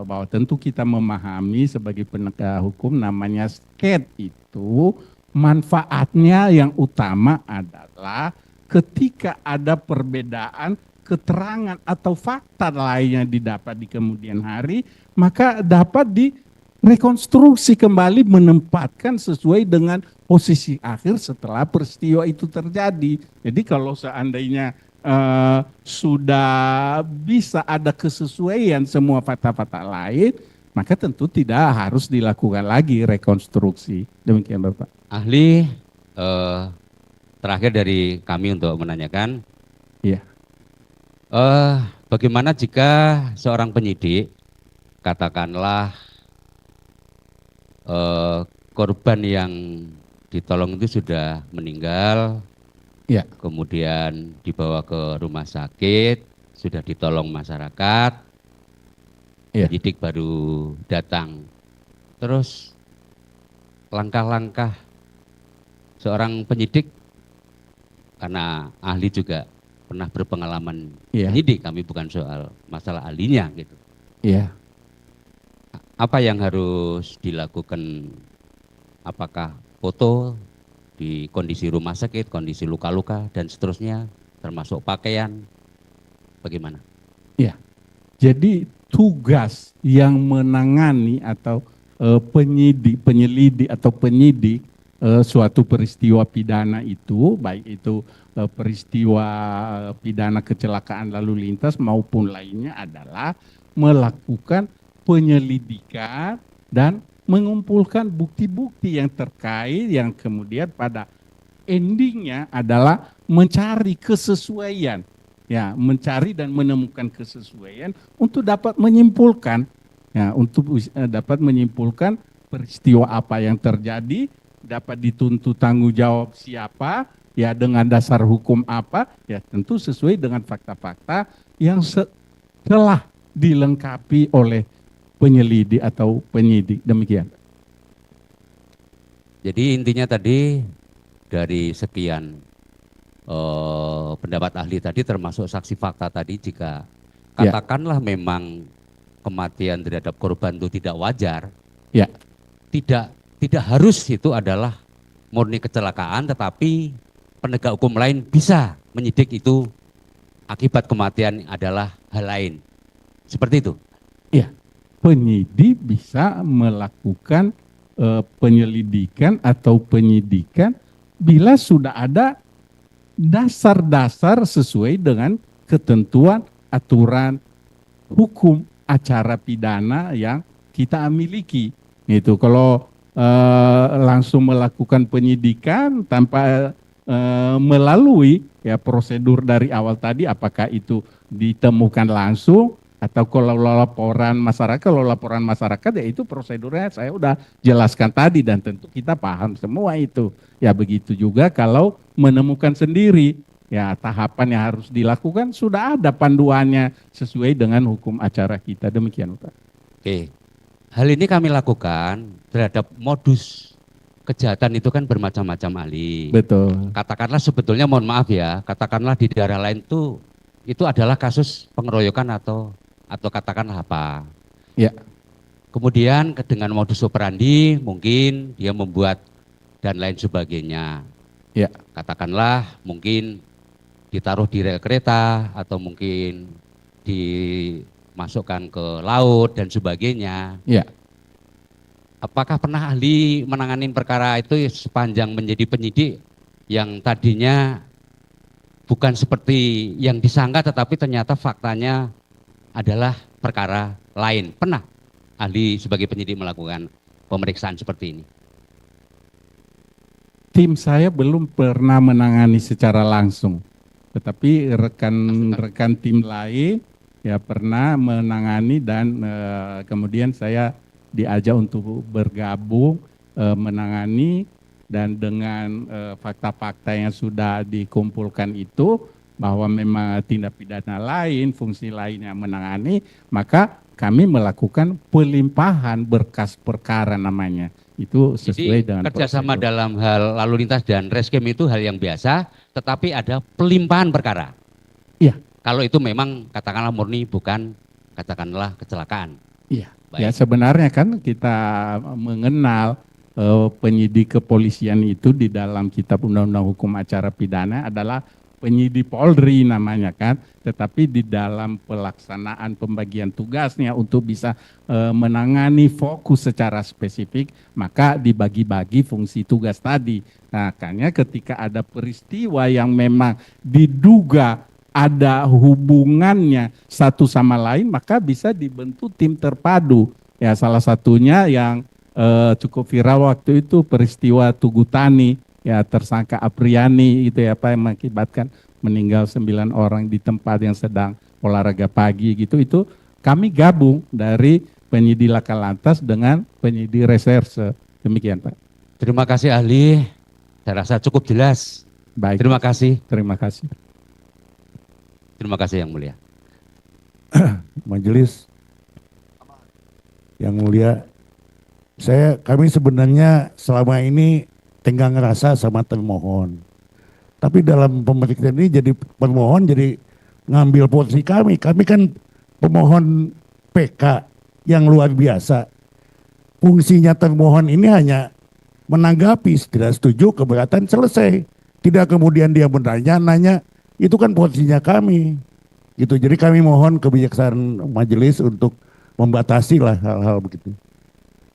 bahwa tentu kita memahami sebagai penegak hukum namanya sket itu manfaatnya yang utama adalah ketika ada perbedaan keterangan atau fakta lainnya didapat di kemudian hari, maka dapat direkonstruksi kembali menempatkan sesuai dengan posisi akhir setelah peristiwa itu terjadi. Jadi kalau seandainya sudah bisa ada kesesuaian semua fakta-fakta lain, maka tentu tidak harus dilakukan lagi rekonstruksi. Demikian Bapak. Ahli, terakhir dari kami untuk menanyakan, ya, bagaimana jika seorang penyidik, katakanlah korban yang ditolong itu sudah meninggal, ya, kemudian dibawa ke rumah sakit, sudah ditolong masyarakat, ya, penyidik baru datang. Terus langkah-langkah seorang penyidik, karena ahli juga pernah berpengalaman penyidik, kami bukan soal masalah ahlinya gitu. Iya. Apa yang harus dilakukan? Apakah foto di kondisi rumah sakit, kondisi luka-luka dan seterusnya, termasuk pakaian, bagaimana? Ya, jadi tugas yang menangani atau penyelidik atau penyidik suatu peristiwa pidana itu, baik itu peristiwa pidana kecelakaan lalu lintas maupun lainnya, adalah melakukan penyelidikan dan mengumpulkan bukti-bukti yang terkait, yang kemudian pada endingnya adalah mencari kesesuaian, ya, mencari dan menemukan kesesuaian untuk dapat menyimpulkan, ya, untuk dapat menyimpulkan peristiwa apa yang terjadi dapat dituntut tanggung jawab siapa, ya dengan dasar hukum apa, ya tentu sesuai dengan fakta-fakta yang telah dilengkapi oleh penyelidik atau penyidik. Demikian. Jadi intinya tadi dari sekian pendapat ahli tadi termasuk saksi fakta tadi, jika katakanlah memang kematian terhadap korban itu tidak wajar, ya tidak harus itu adalah murni kecelakaan, tetapi penegak hukum lain bisa menyidik itu akibat kematian adalah hal lain. Seperti itu. Ya, penyidik bisa melakukan penyelidikan atau penyidikan bila sudah ada dasar-dasar sesuai dengan ketentuan aturan hukum acara pidana yang kita miliki. Itu kalau langsung melakukan penyidikan tanpa melalui ya prosedur dari awal tadi, apakah itu ditemukan langsung atau kalau laporan masyarakat ya itu prosedurnya saya udah jelaskan tadi dan tentu kita paham semua itu. Ya begitu juga kalau menemukan sendiri, ya tahapan yang harus dilakukan sudah ada panduannya sesuai dengan hukum acara kita. Demikian Pak. Oke, hal ini kami lakukan terhadap modus kejahatan itu kan bermacam-macam ahli. Betul. Katakanlah sebetulnya, mohon maaf ya, katakanlah di daerah lain tuh itu adalah kasus pengeroyokan atau katakanlah apa. Ya. Kemudian dengan modus operandi mungkin dia membuat dan lain sebagainya. Ya. Katakanlah mungkin ditaruh di rel kereta atau mungkin dimasukkan ke laut dan sebagainya. Ya. Apakah pernah ahli menangani perkara itu sepanjang menjadi penyidik yang tadinya bukan seperti yang disangka tetapi ternyata faktanya adalah perkara lain? Pernah ahli sebagai penyidik melakukan pemeriksaan seperti ini? Tim saya belum pernah menangani secara langsung, tetapi rekan-rekan tim lain ya pernah menangani dan kemudian saya diajak untuk bergabung menangani, dan dengan fakta-fakta yang sudah dikumpulkan itu bahwa memang tindak pidana lain, fungsi lain yang menangani, maka kami melakukan pelimpahan berkas perkara namanya. Itu sesuai Jadi, dengan kerjasama prosedur. dalam hal lalu lintas dan rescue itu hal yang biasa, tetapi ada pelimpahan perkara. Iya. Kalau itu memang katakanlah murni bukan katakanlah kecelakaan. Iya. Baik. Ya sebenarnya kan kita mengenal penyidik kepolisian itu di dalam Kitab Undang-Undang Hukum Acara Pidana adalah penyidik Polri namanya kan, tetapi di dalam pelaksanaan pembagian tugasnya untuk bisa menangani fokus secara spesifik, maka dibagi-bagi fungsi tugas tadi. Nah, makanya ketika ada peristiwa yang memang diduga ada hubungannya satu sama lain, maka bisa dibentuk tim terpadu. Ya, salah satunya yang cukup viral waktu itu peristiwa Tugu Tani, ya tersangka Apriani itu ya Pak, yang mengakibatkan meninggal 9 orang di tempat yang sedang olahraga pagi gitu. Itu kami gabung dari penyidik laka lantas dengan penyidik reserse. Demikian Pak. Terima kasih ahli, saya rasa cukup jelas. Baik. Terima kasih. Terima kasih. Terima kasih Yang Mulia. Majelis yang mulia, kami sebenarnya selama ini tenggang rasa sama termohon. Tapi dalam pemeriksaan ini jadi pemohon jadi ngambil posisi kami. Kami kan pemohon PK yang luar biasa. Fungsinya termohon ini hanya menanggapi, tidak setuju, keberatan, selesai. Tidak kemudian dia nanya, itu kan posisinya kami. Gitu. Jadi kami mohon kebijaksanaan majelis untuk membatasi lah hal-hal begitu.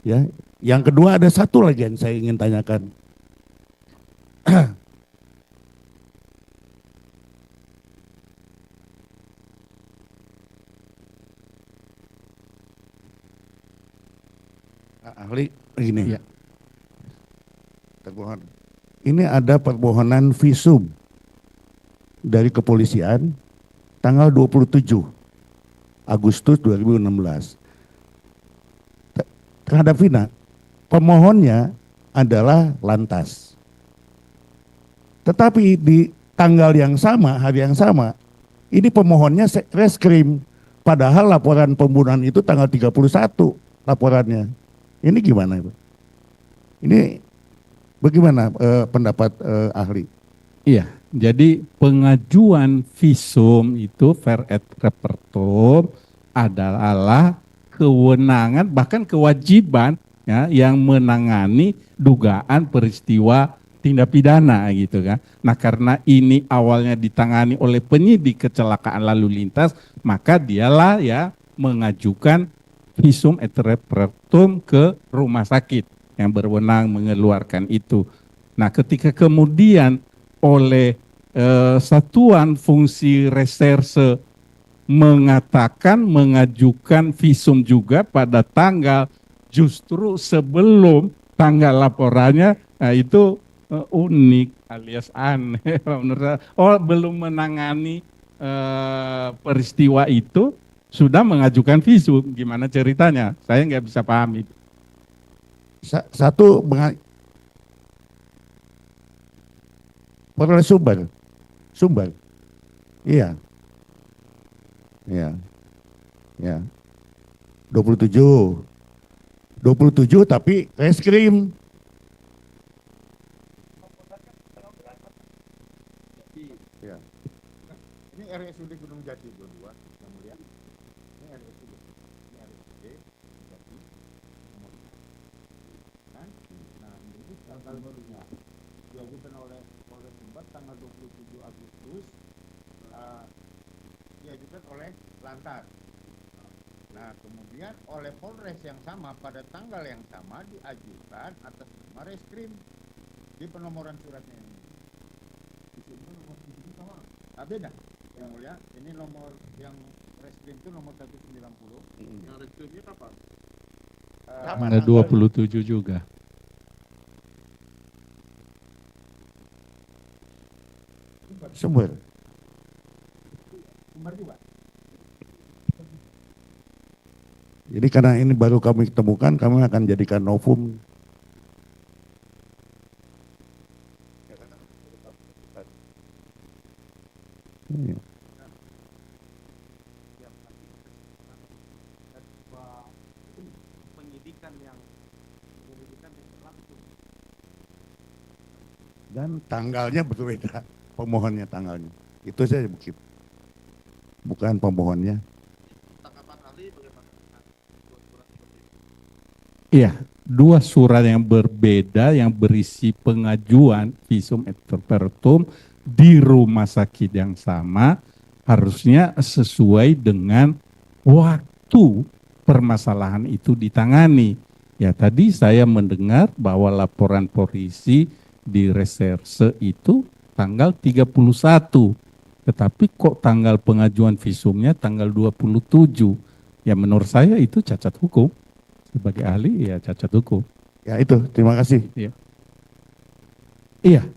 Ya. Yang kedua ada satu lagi yang saya ingin tanyakan. Ahli begini. Ya. Termohon. Ini ada permohonan visum dari kepolisian tanggal 27 Agustus 2016. Terhadap Vina, pemohonnya adalah lantas. Tetapi di tanggal yang sama, hari yang sama, ini pemohonnya reskrim. Padahal laporan pembunuhan itu tanggal 31 laporannya. Ini gimana, Pak? Ini bagaimana pendapat ahli? Iya, jadi pengajuan visum itu ver et repertum adalah kewenangan bahkan kewajiban ya yang menangani dugaan peristiwa tindak pidana gitu kan. Nah, karena ini awalnya ditangani oleh penyidik kecelakaan lalu lintas, maka dialah ya mengajukan visum et repertum ke rumah sakit yang berwenang mengeluarkan itu. Nah, ketika kemudian oleh Satuan Fungsi Reserse mengatakan mengajukan visum juga pada tanggal justru sebelum tanggal laporannya, nah itu unik alias aneh menurut saya. Oh, belum menangani peristiwa itu sudah mengajukan visum, gimana ceritanya? Saya nggak bisa pahami. Satu peroleh sumber, iya, 27 tapi reskrim. Ini RSUD Gunung Jati dua, yang mulia. Ini RSUD, ini RSUD Jati. Nah, ini tanggal barunya diajukan oleh Polres Sumbar tanggal 27 Agustus, diajukan oleh Lantas. Nah, kemudian oleh Polres yang sama pada tanggal yang sama diajukan atas nama reskrim di penomoran suratnya ini. Ah, beda. Yang mulia, ini nomor yang reskrim itu nomor 190. Yang reskrimnya kapan? Tanggal 27 juga. Sumber juga. Jadi karena ini baru kami temukan, kami akan jadikan novum. Dan tanggalnya berbeda, pemohonnya tanggalnya. Itu saja bukan pemohonnya. Iya, dua surat yang berbeda yang berisi pengajuan visum et repertum di rumah sakit yang sama harusnya sesuai dengan waktu permasalahan itu ditangani. Ya, tadi saya mendengar bahwa laporan polisi di reserse itu tanggal 31. Tetapi kok tanggal pengajuan visumnya tanggal 27. Ya, menurut saya itu cacat hukum. Sebagai ahli ya cacat hukum. Ya itu, terima kasih. Iya,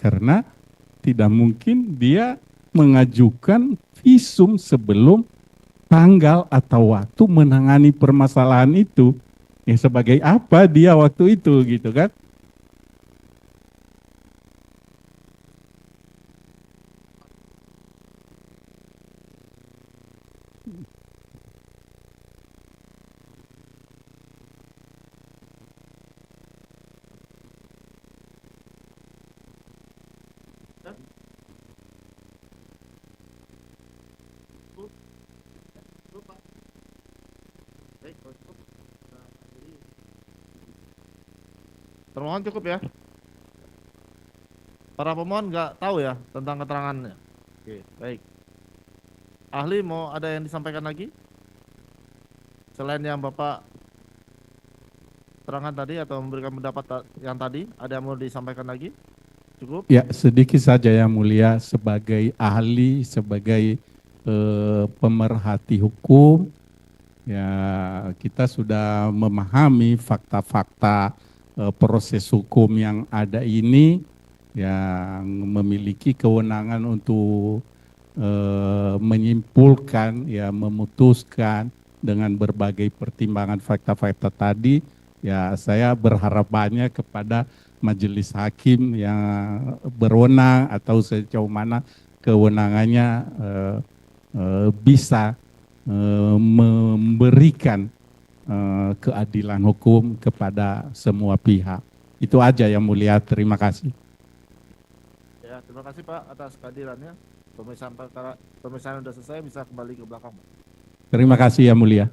karena tidak mungkin dia mengajukan visum sebelum tanggal atau waktu menangani permasalahan itu. Ya, sebagai apa dia waktu itu gitu kan? Termohon cukup ya. Para pemohon nggak tahu ya tentang keterangannya. Oke, baik. Ahli mau ada yang disampaikan lagi? Selain yang Bapak terangkan tadi atau memberikan pendapat yang tadi, ada yang mau disampaikan lagi? Cukup? Ya, sedikit saja yang mulia sebagai ahli, sebagai pemerhati hukum, ya kita sudah memahami fakta-fakta proses hukum yang ada ini, yang memiliki kewenangan untuk menyimpulkan, ya memutuskan dengan berbagai pertimbangan fakta-fakta tadi, ya saya berharap banyak kepada majelis hakim yang berwenang atau sejauh mana kewenangannya bisa memberikan keadilan hukum kepada semua pihak. Itu aja yang mulia, terima kasih. Ya, terima kasih Pak atas kehadirannya. Pemeriksaan sudah selesai, bisa kembali ke belakang. Terima kasih yang mulia.